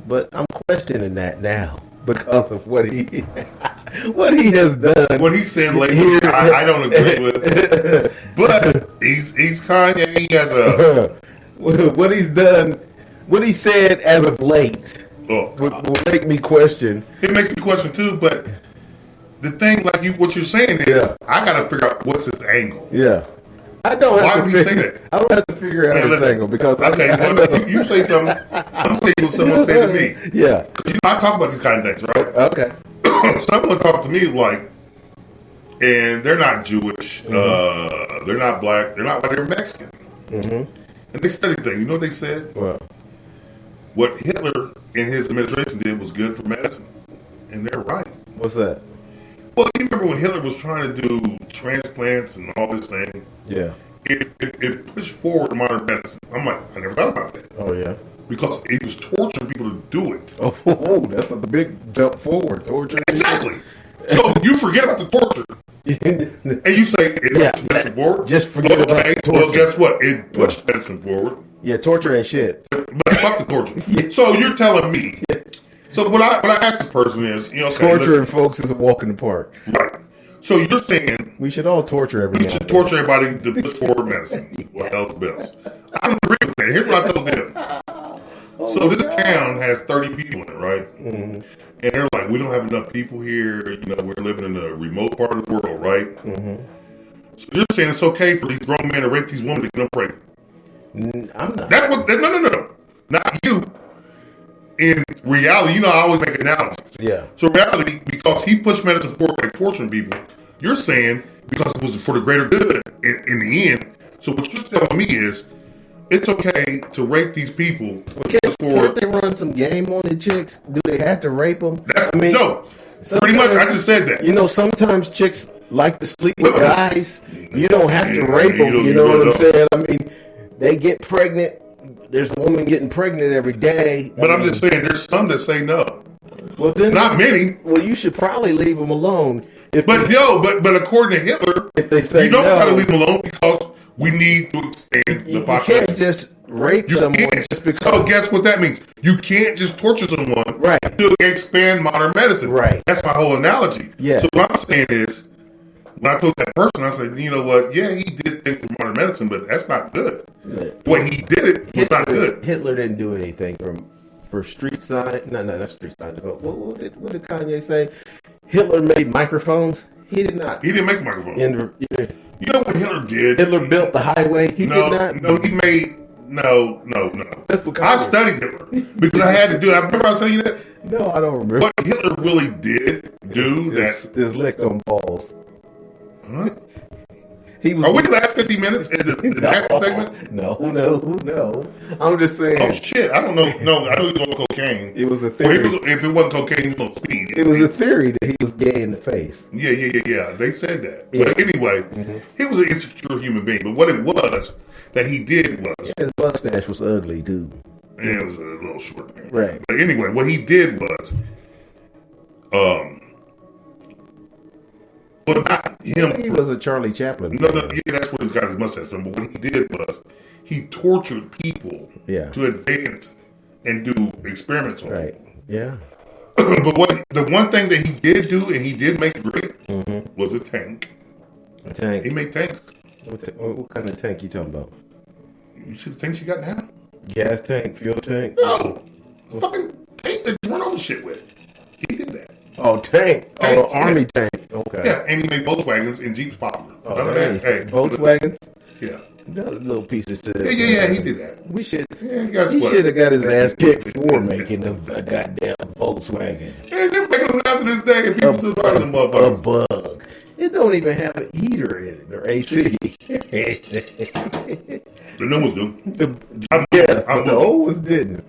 but I'm questioning that now because of what he has done. What he said lately, I don't agree with. But he's Kanye. He has a what he's done, what he said as of late will make me question. It makes me question too, but. The thing, what you're saying is, I got to figure out what's his angle. Yeah, I don't have Why to would he say that? I don't have to figure out his angle because you say something. I'm gonna tell you what someone said to me. Yeah, because I talk about these kind of things, right? Okay. Someone talked to me like, and they're not Jewish, they're not black, they're not white, they're Mexican, and they studied things. You know what they said? What Hitler and his administration did was good for medicine, and they're right. What's that? Well, you remember when Hitler was trying to do transplants and all this thing? Yeah. It pushed forward modern medicine. I'm like, I never thought about that. Oh, yeah. Because it was torturing people to do it. Oh, that's a big jump forward. Torture. Exactly. So you forget about the torture. And you say, medicine forward? Just forget about the torture. Well, guess what? It pushed medicine forward. Yeah, torture ain't shit. But fuck the torture. So you're telling me. So what I ask this person is, torturing folks is a walk in the park. Right. So you're saying we should all torture everybody. We should torture everybody to push forward medicine. What else bells? I don't agree with that. Here's what I told them. So this town has 30 people in it, right? Mm-hmm. And they're like, we don't have enough people here. We're living in a remote part of the world, right? Mm-hmm. So you're saying it's okay for these grown men to rape these women to get them pregnant? I'm not. That's what. No. Not you. In reality, I always make analogies. Yeah. So reality, because he pushed medicine forward by torturing people, you're saying because it was for the greater good in the end. So what you're telling me is, it's okay to rape these people. Can't they run some game on the chicks? Do they have to rape them? No. Pretty much, I just said that. Sometimes chicks like to sleep with guys. You don't have to rape them. You know what I'm saying? I mean, they get pregnant. There's a woman getting pregnant every day. But I'm just saying, there's some that say no. Well, then not many. Well, you should probably leave them alone. But according to Hitler, if they say you don't have to leave them alone because we need to expand the population. You can't just rape someone just because. So guess what that means? You can't just torture someone to expand modern medicine. Right. That's my whole analogy. Yeah. So what I'm saying is, when I told that person, I said, you know what? Yeah, he did things for modern medicine, but that's not good. Yeah. When he did it, was not good. Hitler didn't do anything for street signs. No, not street signs. But what did Kanye say? Hitler made microphones. He did not. He didn't make the microphone. You know what Hitler did? Hitler built the highway. He did not. No, he made. No. That's what I studied Hitler because I had to do it. I remember I was telling you that. No, I don't remember. What Hitler really did do is licked on balls. Huh? Are we the last 15 minutes in the next segment? No. I'm just saying. Oh, shit. I don't know. No, I know he was on cocaine. It was a theory. If it wasn't cocaine, he was on speed. It was a theory that he was gay in the face. Yeah. They said that. Yeah. But anyway, he was an insecure human being. But what it was that he did was... his mustache was ugly, too. And it was a little short. Man. Right. But anyway, what he did was... But not him. He was a Charlie Chaplin. No, yeah, that's where he got his mustache from. But what he did was he tortured people to advance and do experiments on them. Right. Yeah. But the one thing that he did do and he did make great was a tank. A tank. He made tanks. What kind of tank you talking about? You see the tanks you got now? Gas tank, fuel tank? No. Fucking tank that you run over shit with. He did that. Oh, tank. Oh, army tank. Okay. Yeah, and he made Volkswagens and Jeeps popular. Oh, hey, Volkswagens? Yeah. Those little pieces to Yeah, he did that. We should. Yeah, he should have got his ass kicked for making a goddamn Volkswagen. And they're making them after this day, and people still driving them motherfuckers. A bug. It don't even have a heater in it or AC. The new ones do. Yes, but the old ones didn't.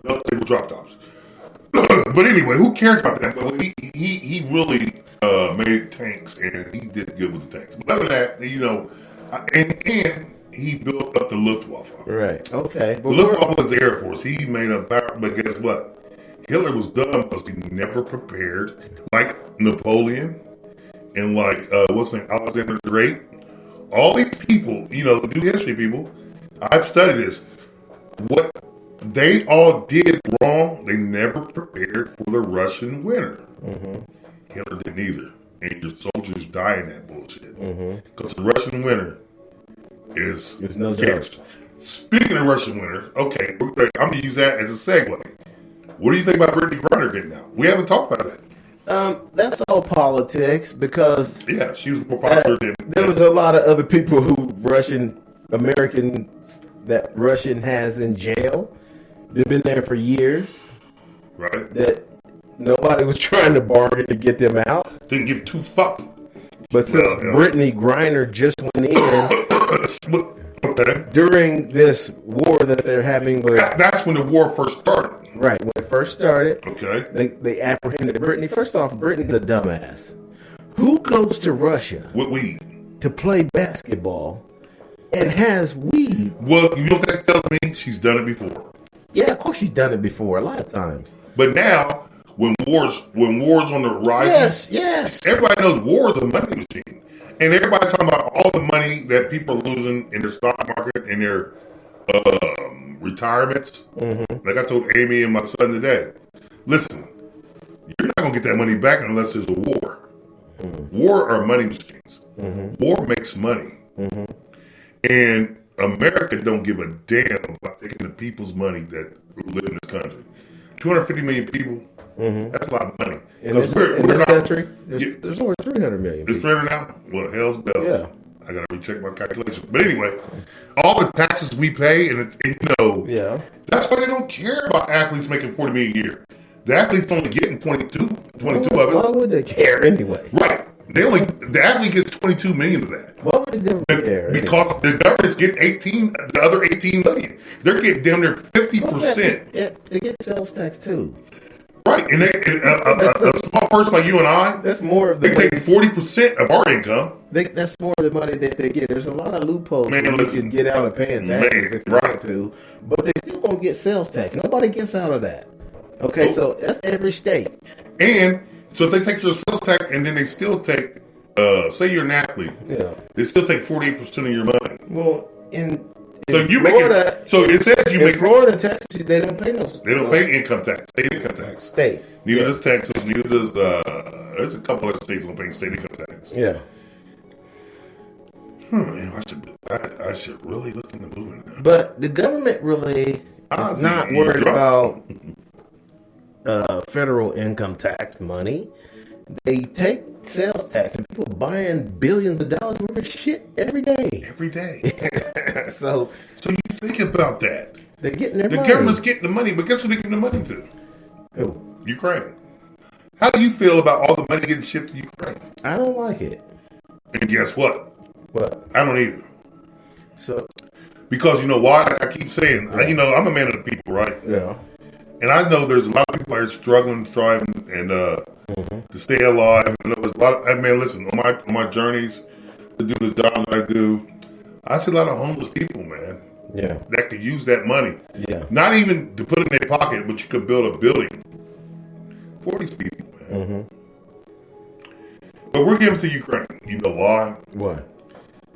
No, they were drop tops. But anyway, who cares about that? But he really made tanks, and he did good with the tanks. But other than that, you know, and he built up the Luftwaffe. Right. Okay. The Luftwaffe was the Air Force. He made a but guess what? Hitler was dumb because he never prepared, like Napoleon and like what's his name, Alexander the Great. All these people, you know, do history people. I've studied this. What they all did wrong, they never prepared for the Russian winter. Hitler didn't either. And your soldiers die in that bullshit. Because the Russian winter is... It's no joke. Speaking of Russian winter, okay, I'm going to use that as a segue. What do you think about Brittany Griner getting out? We haven't talked about that. That's all politics because... Yeah, she was more popular than... There was a lot of other people who Americans that Russian has in jail. They've been there for years. Right. That nobody was trying to bargain to get them out. Didn't give two fucks. But since Brittany Griner just went in during this war that they're having with... That's when the war first started. Right, when it first started. Okay. They apprehended Brittany. First off, Brittany's a dumbass. Who goes to Russia with weed to play basketball and has weed? Well, you know what that tells me? She's done it before. Yeah, of course she's done it before, a lot of times. But now, when war's on the rise, yes, everybody knows war is a money machine, and everybody's talking about all the money that people are losing in their stock market and their retirements. Like I told Amy and my son today, listen, you're not gonna get that money back unless there's a war. War are money machines. War makes money, and America don't give a damn about taking the people's money that live in this country. 250 million people. That's a lot of money. In this country, there's over 300 million. It's 300 now? Well, hell's bells. Yeah. I got to recheck my calculations. But anyway, all the taxes we pay, and that's why they don't care about athletes making $40 million a year. The athlete's only getting 22 of it. Why would they care anyway? Right. The athlete gets 22 million of that. Why would they care? Because the government's getting the other 18 million. They're getting down there 50%. They get sales tax too. Right, and a small person like you and I, that's more of the they take 40% of our income. That's more of the money that they get. There's a lot of loopholes that you can get out of paying taxes if you want to, but they still gonna get sales tax. Nobody gets out of that. Okay, so that's every state. And so if they take your sales tax and then they still take, say you're an athlete, they still take 48% of your money. Well, so you Florida, make it, so it says you make Florida, Texas, they don't pay no. They don't pay income tax. State income tax. State. Neither does Texas. Neither does there's a couple other states that don't pay state income tax. Yeah. I should really look into moving that. But the government really is not worried about federal income tax money. They take sales tax and people buying billions of dollars worth of shit every day. Every day. So you think about that. They're getting their money. The government's getting the money, but guess who they're getting the money to? Who? Ukraine. How do you feel about all the money getting shipped to Ukraine? I don't like it. And guess what? What? I don't either. So, because you know why? Like I keep saying, I'm a man of the people, right? Yeah. And I know there's a lot of people out here struggling, striving, and to stay alive. And there's a lot of, listen, on my journeys to do the job that I do, I see a lot of homeless people, man. Yeah. That could use that money. Yeah. Not even to put in their pocket, but you could build a building for these people, man. But we're giving to Ukraine. You know why? Why?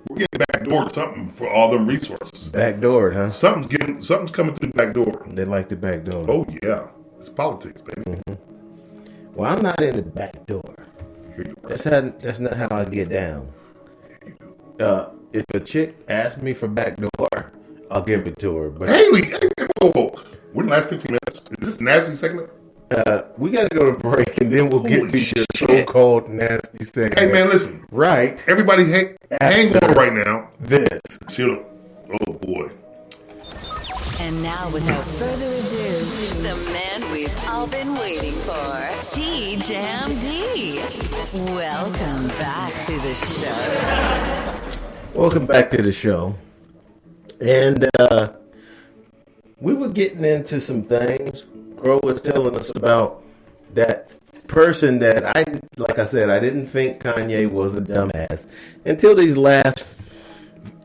We're getting backdoored something for all them resources. Backdoored, huh? Something's coming through the back door. They like the back door. Oh yeah, it's politics, baby. Well, I'm not in the back door. That's not how I get down. If a chick asks me for back door, I'll give it to her. But whoa. We're in the last 15 minutes. Is this nasty segment? We got to go to break, and then we'll get to your so-called nasty segment. Hey, man, listen. Right. Everybody hang on right now. This. Oh, boy. And now, without further ado, the man we've all been waiting for, T-Jam D. Welcome back to the show. Welcome back to the show. And we were getting into some things. Crow was telling us about that person that like I said, I didn't think Kanye was a dumbass until these last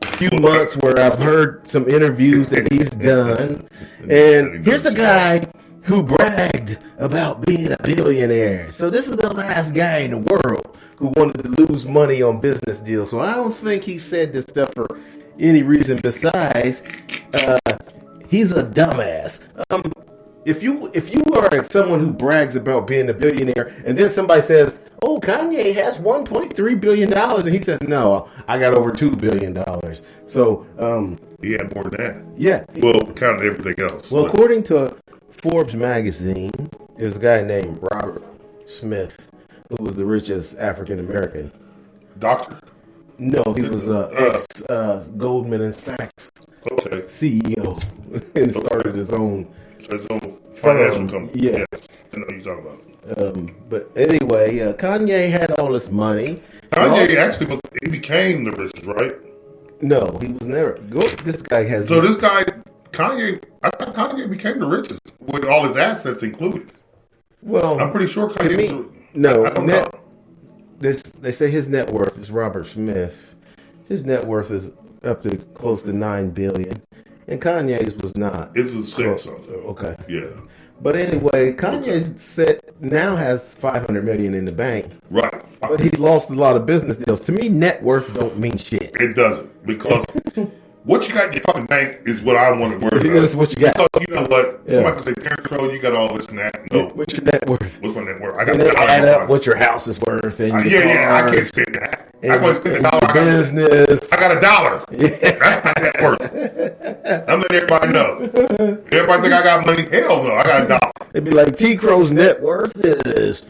few months where I've heard some interviews that he's done. And here's a guy who bragged about being a billionaire. So this is the last guy in the world who wanted to lose money on business deals. So I don't think he said this stuff for any reason besides he's a dumbass. If you are someone who brags about being a billionaire and then somebody says, oh, Kanye has $1.3 billion, and he says, no, I got over $2 billion. So, he had more than that. Yeah. Well, counting everything else. Well, according to Forbes magazine, there's a guy named Robert Smith, who was the richest African American. Doctor? No, he was ex Goldman and Sachs CEO and started his own financial company. Yeah. I know what you're talking about. But anyway, Kanye had all this money. Kanye he became the richest, right? No, he was never. This guy has. So Kanye, I thought Kanye became the richest with all his assets included. Well, I'm pretty sure Kanye. I don't know. They say his net worth is Robert Smith. His net worth is up to close to $9 billion, and Kanye's was not. It's a 6 something. Okay. Yeah. But anyway, Kanye now has $500 million in the bank. Right. But he lost a lot of business deals. To me, net worth don't mean shit. It doesn't, because what you got in your fucking bank is what I want to worry about. That's what you got. Because you know what? Yeah. Somebody can say, Terrence Crow, you got all this and that. No. What's your net worth? What's my net worth? I got to add up what your house is worth. And I can't spend that. I can't spend $1. Business. I got $1. Yeah. That's my net worth. I'm letting everybody know. Everybody think I got money? Hell no, I got $1. It'd be like T. Crow's net worth is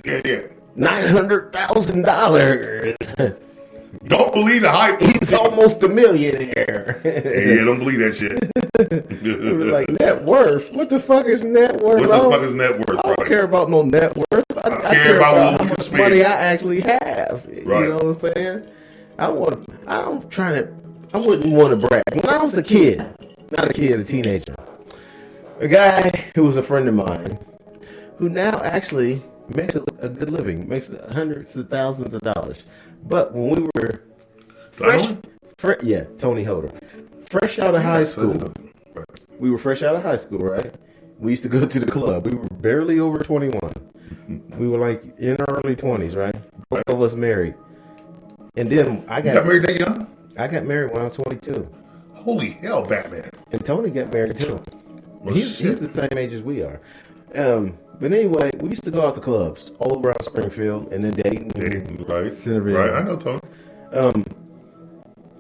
$900,000. Don't believe the hype. He's almost a millionaire. Yeah, don't believe that shit. Like, net worth? What the fuck is net worth? What the fuck is net worth? I don't care about no net worth. I care about how much money I actually have. Right. You know what I'm saying? I wouldn't want to brag. When I was a kid, not a kid, a teenager, a guy who was a friend of mine, who now actually makes a good living, makes hundreds of thousands of dollars. But when we were Tony Hodder, fresh out of high school, we were fresh out of high school, right? We used to go to the club. We were barely over 21. We were like in our early 20s, right? Both of us married. And then I got married that young? I got married when I was 22. Holy hell, Batman. And Tony got married too. Well, he's the same age as we are. But anyway, we used to go out to clubs all around Springfield and then Dayton, right? Centerville. Right, I know Tony.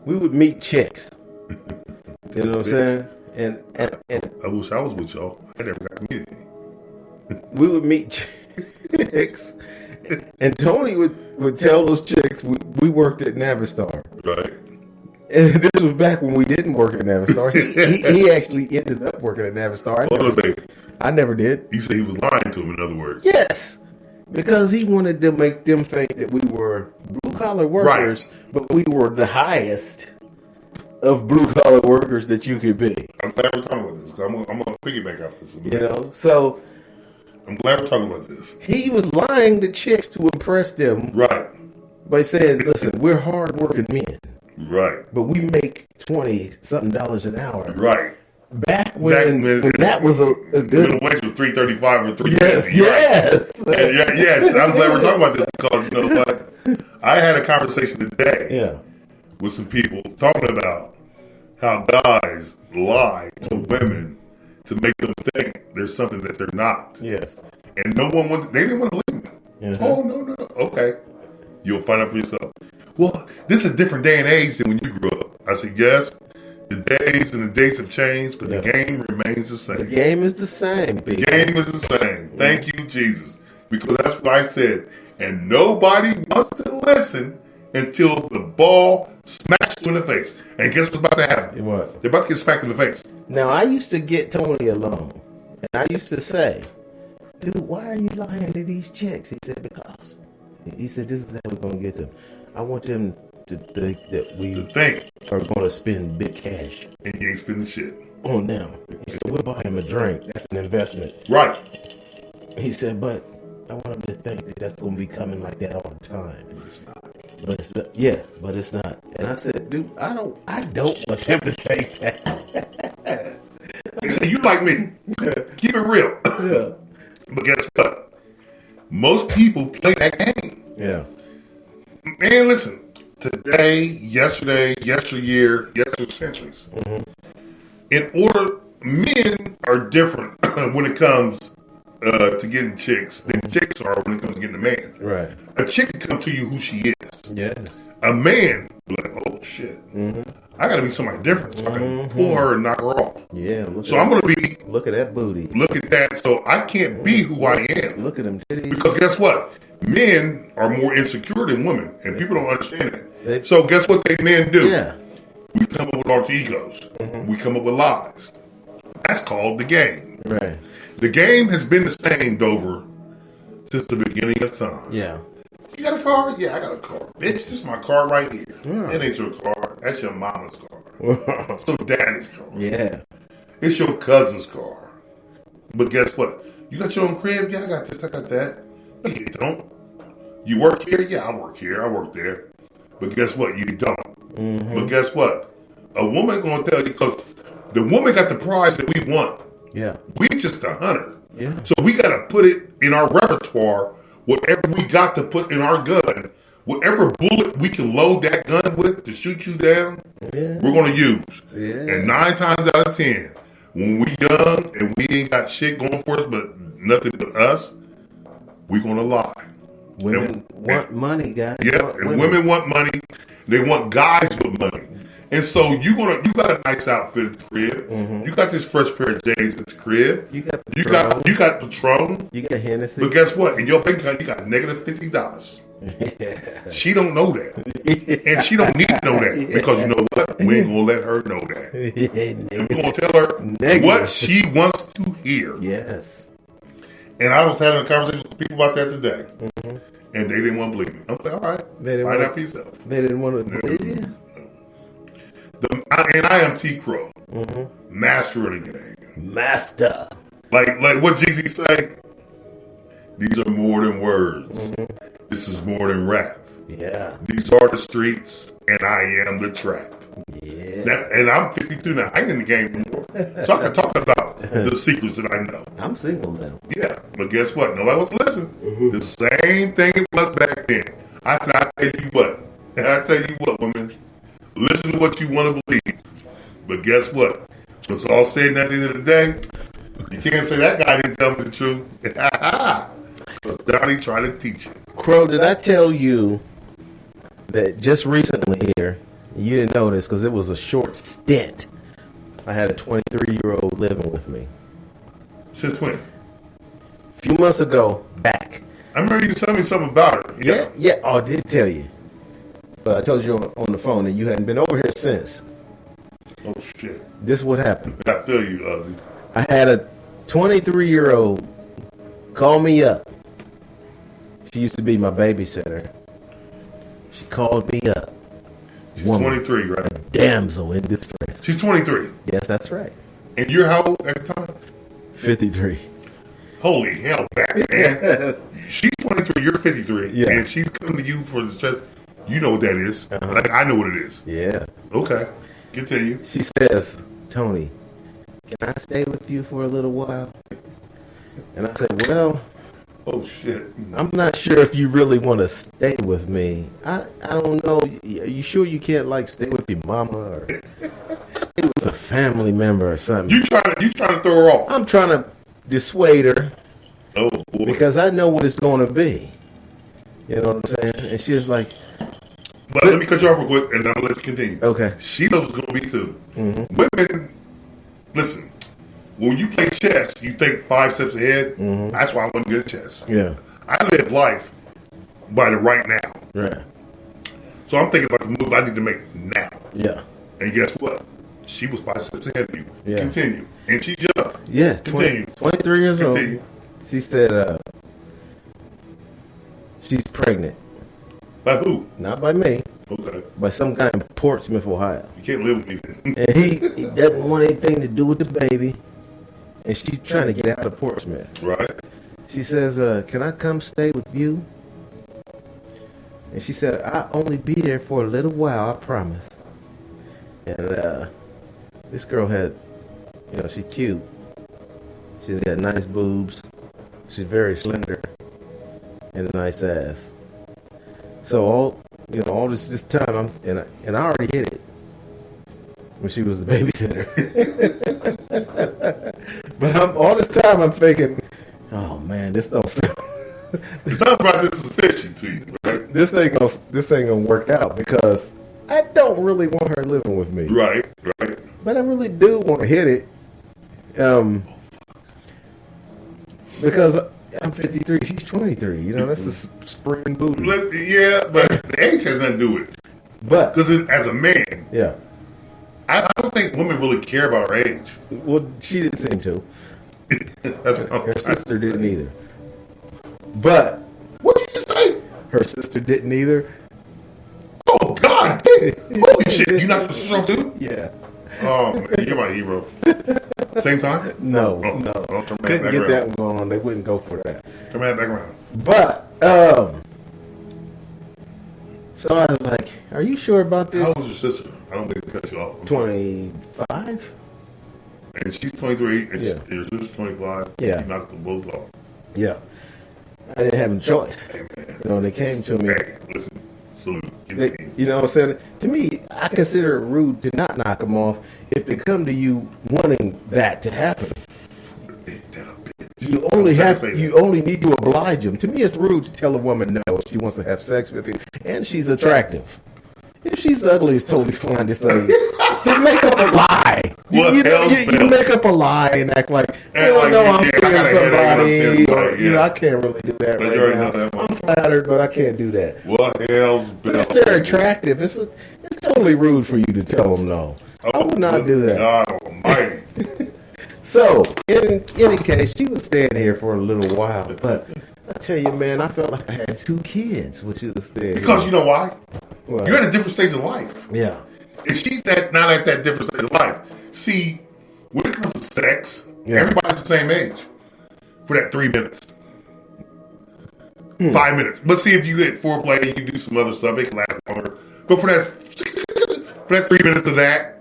We would meet chicks. You know what I'm saying? And I wish I was with y'all. I never got to meet any. We would meet chicks, and Tony would tell those chicks we worked at Navistar. Right. And this was back when we didn't work at Navistar. He actually ended up working at Navistar. I never did. You say he was lying to him, in other words. Yes. Because he wanted to make them think that we were blue-collar workers, right, but we were the highest of blue-collar workers that you could be. I'm glad we're talking about this, because I'm going to piggyback off this. You know, so... I'm glad we're talking about this. He was lying to chicks to impress them. Right. By saying, listen, we're hard-working men. Right. But we make $20-something an hour. Right. Back when that was a good... Minimum wage was $3.35 or $3.50. Yes. Yes. I'm glad we're talking about this because, you know what? I had a conversation today with some people talking about how guys lie to women to make them think there's something that they're not. Yes. And they didn't want to believe me. Mm-hmm. Oh, no. Okay. You'll find out for yourself. Well, this is a different day and age than when you grew up. I said, yes. The days and the dates have changed, but the game remains the same. The game is the same. The game is the same. Thank you, Jesus. Because that's what I said. And nobody wants to listen until the ball smacks you in the face. And guess what's about to happen? What? They're about to get smacked in the face. Now, I used to get Tony alone, and I used to say, dude, why are you lying to these chicks? He said, because. He said, this is how we're going to get them. I want them to think that we are going to spend big cash. And you ain't spending shit. On them. He said, we'll buy him a drink. That's an investment. Right. He said, but I want him to think that that's going to be coming like that all the time. But it's not. But it's not. Yeah, but it's not. And I said, dude, I don't want him to think that. They say, you like me. Keep it real. Yeah. But guess what? Most people play that game. Yeah. Man, listen. Today, yesterday, yesteryear, centuries. In order, men are different when it comes to getting chicks than chicks are when it comes to getting a man. Right. A chick can come to you who she is. Yes. A man, like, oh shit, I got to be somebody different so I can pull her and knock her off. Yeah. I'm going to be. Look at that booty. Look at that. So I can't be who I am. Look at them titties. Because guess what? Men are more insecure than women, and people don't understand it. So guess what they men do? Yeah. We come up with alter egos. We come up with lies. That's called the game. Right. The game has been the same, Dover, since the beginning of time. Yeah. You got a car? Yeah, I got a car. Bitch, this is my car right here. Yeah. It ain't your car. That's your mama's car. So daddy's car. Yeah. It's your cousin's car. But guess what? You got your own crib? Yeah, I got this. I got that. No, you don't. You work here? Yeah, I work here. I work there. But guess what? You don't. But guess what? A woman gonna tell you, because the woman got the prize that we want. Yeah. We just a hunter. Yeah. So we gotta put it in our repertoire. Whatever we got to put in our gun, whatever bullet we can load that gun with to shoot you down, we're gonna use. Yeah. And 9 times out of 10, when we young and we ain't got shit going for us but nothing to us, we gonna lie. Women want money, guys. Yeah, and women want money. They want guys with money. And so you got a nice outfit at the crib. You got this fresh pair of J's at the crib. You got Patron. You got Hennessy. But guess what? In your bank account, you got negative $50. Yeah. She don't know that. And she don't need to know that. Because you know what? We ain't gonna let her know that. And we're gonna tell her what she wants to hear. Yes. And I was having a conversation with people about that today. And they didn't want to believe me. I'm like, all right, find out for yourself. They didn't want to believe you? And I am T. Crow. Master of the game. Master. Like what Jeezy say? These are more than words. This is more than rap. Yeah. These are the streets, and I am the trap. Yeah. And I'm 52 now. I ain't in the game anymore. So I can talk about the secrets that I know. I'm single now. Yeah. But guess what? Nobody wants to listen. The same thing it was back then. I said, I tell you what, women. Listen to what you want to believe. But guess what? What's all said at the end of the day, you can't say that guy didn't tell me the truth. Because Donnie tried to teach you. Crow, did I tell you that just recently here, you didn't know this because it was a short stint, I had a 23-year-old living with me. Since when? A few months ago, back. I remember you telling me something about her. Yeah. Oh, I did tell you. But I told you on the phone that you hadn't been over here since. Oh, shit. This is what happened. I feel you, Ozzy. I had a 23-year-old call me up. She used to be my babysitter. She called me up. She's 23, right? Damsel in distress. She's 23. Yes, that's right. And you're how old at the time? 53. Holy hell, man. She's 23, you're 53. Yeah. And she's coming to you for the stress. You know what that is. Like, I know what it is. Yeah. Okay. Continue. She says, Tony, can I stay with you for a little while? And I said, well, oh shit, I'm not sure if you really want to stay with me. I don't know. Are you sure you can't like stay with your mama or stay with a family member or something? You trying to throw her off? I'm trying to dissuade her. Oh boy. Because I know what it's going to be. You know what I'm saying? And she's like, but let me cut you off real quick, and then I'll let you continue. Okay. She knows what's going to be too. Women, listen. When you play chess, you think 5 steps ahead. That's why I wasn't good at chess. Yeah. I live life by the right now. Right. So I'm thinking about the move I need to make now. Yeah. And guess what? She was 5 steps ahead of you. Yeah. Continue. And she's young. Yes, Continue. 23 years Continue. old. She said she's pregnant. By who? Not by me, Okay. by some guy in Portsmouth, Ohio. You can't live with me then. And he doesn't want anything to do with the baby. And she's trying to get out of Portsmouth. Right? She says, can I come stay with you? And she said, I'll only be there for a little while, I promise. And this girl had, she's cute. She's got nice boobs. She's very slender. And a nice ass. So all this time, I already hit it when she was the babysitter. But all this time I'm thinking, oh man, this don't sound. Something about this is fishy to you, right? This ain't gonna work out because I don't really want her living with me. Right. But I really do want to hit it. Because I'm 53, she's 23. That's a spring booty. Yeah, but the age has nothing to do with it. But Because as a man, yeah, I don't think women really care about our age. well, she didn't seem to. That's what Her sister didn't either. But what did you say? her sister didn't either. Oh, God. Holy shit. You not supposed to too? Yeah. Oh, man. You're my hero. Same time? No. Oh, turn my Couldn't back get around. that one going on. They wouldn't go for that. Turn my back around. But so I was like, "Are you sure about How this?" old is your sister? I don't think to cut you off. 25. And she's 23, and Yeah. your sister's 25. Yeah. You knocked them both off. Yeah. I didn't have a choice. Hey, man. They came to me. Hey, listen. Salute. They, you know what I'm saying? To me, I consider it rude to not knock them off if they come to you wanting that to happen. Ain't that a bitch? You only I'm trying have to say you that. only need to oblige them. To me, it's rude to tell a woman no if she wants to have sex with you, and she's attractive. If she's ugly, it's totally fine to say to make up a lie. What You hell's make up a lie and act like Act like I'm I seeing gotta hear that, somebody. I'm seeing Or, somebody, yeah. I can't really do that But you right already now. know that one. I'm flattered, but I can't do that. What hell's But if they're attractive, it's totally rude for you to tell them no. I would not do that. God almighty. So, in any case, she was staying here for a little while. But I tell you, man, I felt like I had 2 kids, which is staying Because you know why? Well, You're at a different stage of life. yeah. If she's not at that different stage of life. See, when it comes to sex, Yeah. everybody's the same age for that 3 minutes. 5 minutes. But see, if you get foreplay and you do some other stuff, it can last longer. But for that 3 minutes of that,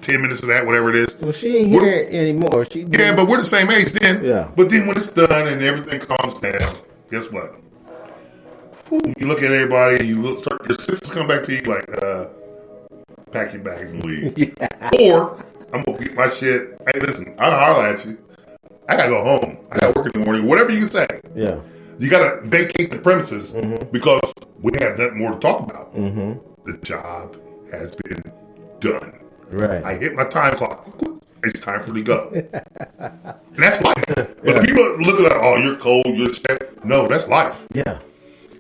10 minutes of that, whatever it is. Well, she ain't here anymore. Yeah, but we're the same age then. Yeah. But then when it's done and everything calms down, guess what? Whew, you look at everybody and your sisters come back to you like, pack your bags and leave. Yeah. Or, I'm going to get my shit. Hey, listen, I'll holler at you. I got to go home. I got to work in the morning. Whatever you say. Yeah. You got to vacate the premises because we have nothing more to talk about. The job has been done. Right. I hit my time clock. It's time for me to go. And that's life. But people look at oh, you're cold, you're shit. No, that's life. Yeah.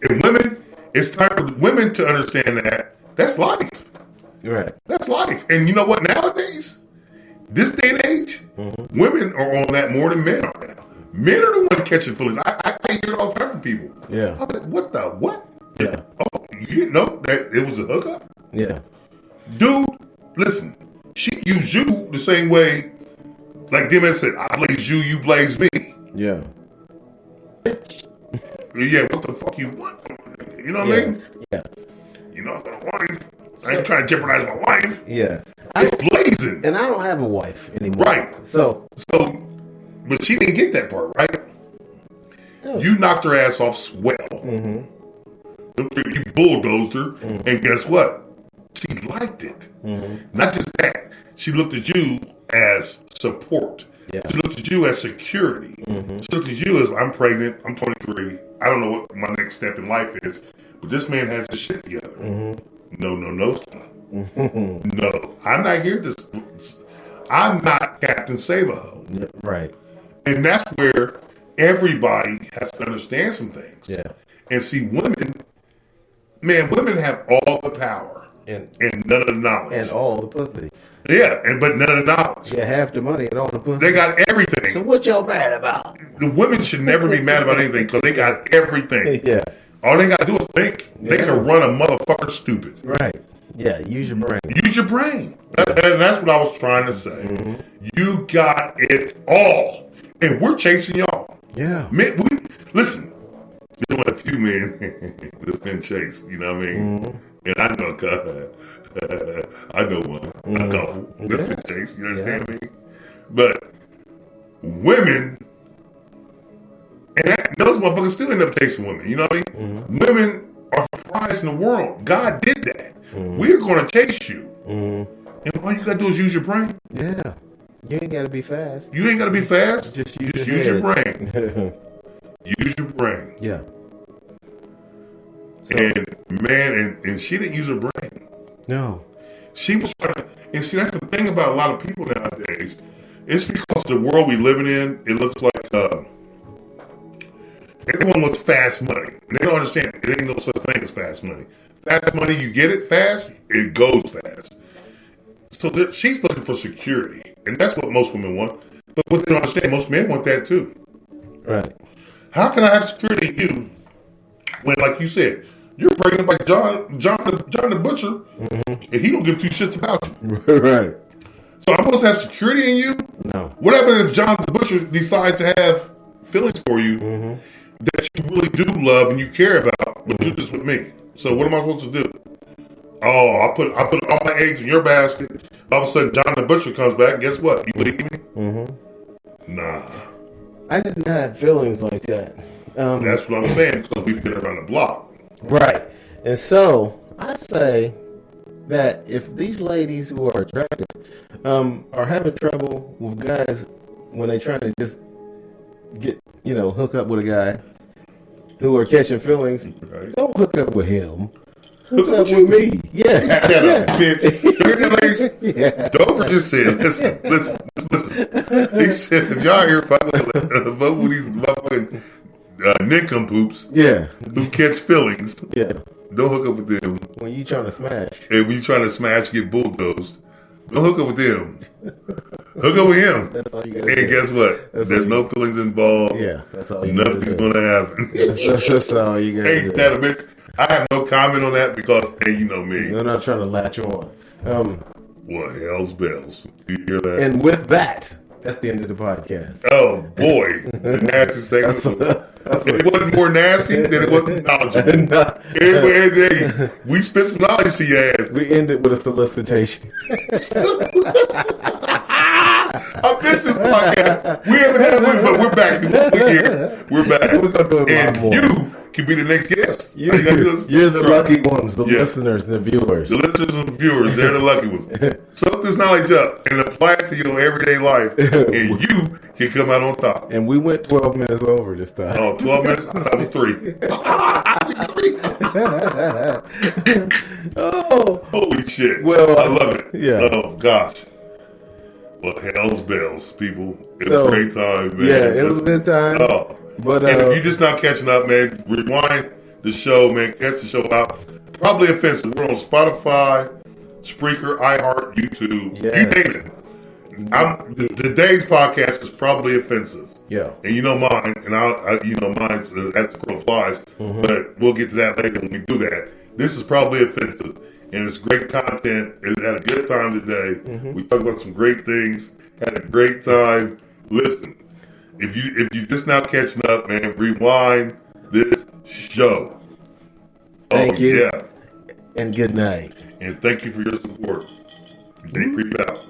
And women, it's time for women to understand that that's life. Right. That's life. And you know what? Nowadays, this day and age, women are on that more than men are now. Men are the ones catching feelings. I hear it all the time from people. Yeah. I'm like, what the what? Yeah. Oh, you didn't know that it was a hookup? Yeah. Dude, listen, she used you the same way, like them said, I blaze you, you blaze me. Yeah. Yeah, what the fuck you want? You know what I mean? Yeah. You know, I got a wife. I ain't trying to jeopardize my wife. Yeah. It's blazing. And I don't have a wife anymore. Right. So, But she didn't get that part, right? Yeah. You knocked her ass off swell. You bulldozed her, and guess what? She liked it. Not just that. She looked at you as support. Yeah. She looked at you as security. She looked at you as, I'm pregnant, I'm 23, I don't know what my next step in life is, but this man has his shit together. No, son. No, I'm not here to, I'm not Captain Save-A-Ho. yeah, right. And that's where everybody has to understand some things. Yeah. And see, women have all the power. And none of the knowledge. And all the pussy. Yeah, but none of the knowledge. Yeah, half the money and all the pussy. They got everything. So what y'all mad about? The women should never be mad about anything because they got everything. Yeah. All they got to do is think. Yeah. They can run a motherfucker stupid. Right. Yeah, use your brain. Use your brain. And that's what I was trying to say. Mm-hmm. You got it all. And we're chasing y'all. Yeah. Men, listen, there's only a few men that's been chased, you know what I mean? Mm-hmm. And I know I know one. I know that's been chased, you understand me? But women, and those motherfuckers still end up chasing women, you know what I mean? Mm-hmm. Women are surprised in the world. God did that. Mm-hmm. We're going to chase you. Mm-hmm. And all you got to do is use your brain. Yeah. You ain't got to be fast. You ain't got to be fast. Just use your brain. Use your brain. Yeah. So, and man, and she didn't use her brain. No. She was trying to, and see, that's the thing about a lot of people nowadays. It's because the world we living in, it looks like everyone wants fast money. And they don't understand it ain't no such thing as fast money. Fast money, you get it fast, it goes fast. So she's looking for security. And that's what most women want. But what they don't understand, most men want that too. Right. How can I have security in you when, like you said, you're pregnant by John the Butcher, mm-hmm. and he don't give two shits about you? Right. So I'm supposed to have security in you? No. What happens if John the Butcher decides to have feelings for you mm-hmm. that you really do love and you care about, but do this with me? So what am I supposed to do? Oh, I put all my eggs in your basket. All of a sudden, John the Butcher comes back. Guess what? You leave me? Mm-hmm. Nah. I didn't have feelings like that. That's what I'm saying, because we've been around the block. Right. And so, I say that if these ladies who are attractive are having trouble with guys when they trying to just get, hook up with a guy who are catching feelings, right. Don't hook up with him. Hook up with me. Yeah. Bitch. Yeah. Dover just said, listen. He said, if y'all here vote with these motherfucking nincompoops who catch feelings, don't hook up with them. When you trying to smash. And when you trying to smash, get bulldozed, don't hook up with them. Hook up with him. That's all you got to do. And guess what? There's no feelings involved. Yeah, that's all you got to do. Nothing's going to happen. That's all you got to do. Ain't that a bitch? I have no comment on that because, hey, you know me. They're not trying to latch on. Well, hell's bells. You hear that? And with that, that's the end of the podcast. Oh, boy. The nasty segment. It wasn't more nasty than it wasn't knowledgeable. Hey, we spit some knowledge to your ass. We ended with a solicitation. I missed this podcast. We haven't had one, but we're back. We're here. We're back. We're going to do a lot more. You can be the next guest. You're the lucky ones, the listeners and the viewers. The listeners and the viewers, they're the lucky ones. Soak this knowledge up and apply it to your everyday life, and you can come out on top. And we went 12 minutes over this time. Oh, 12 minutes? That was 3. Oh. Holy shit. Well, I love it. Yeah. Oh, gosh. Well, hell's bells, people. It was a great time, man. Yeah, it was a good time. Oh. But, and if you're just not catching up, man, rewind the show, man. Catch the show out. Probably offensive. We're on Spotify, Spreaker, iHeart, YouTube. Yes. You name it. Today's podcast is probably offensive. Yeah. And you know mine, and mine's as the crow flies. Mm-hmm. But we'll get to that later when we do that. This is probably offensive. And it's great content. It had a good time today. Mm-hmm. We talked about some great things. Had a great time. Listen. If you just now catching up, man, rewind this show. Thank you. Yeah. And good night. And thank you for your support. Day Creep out.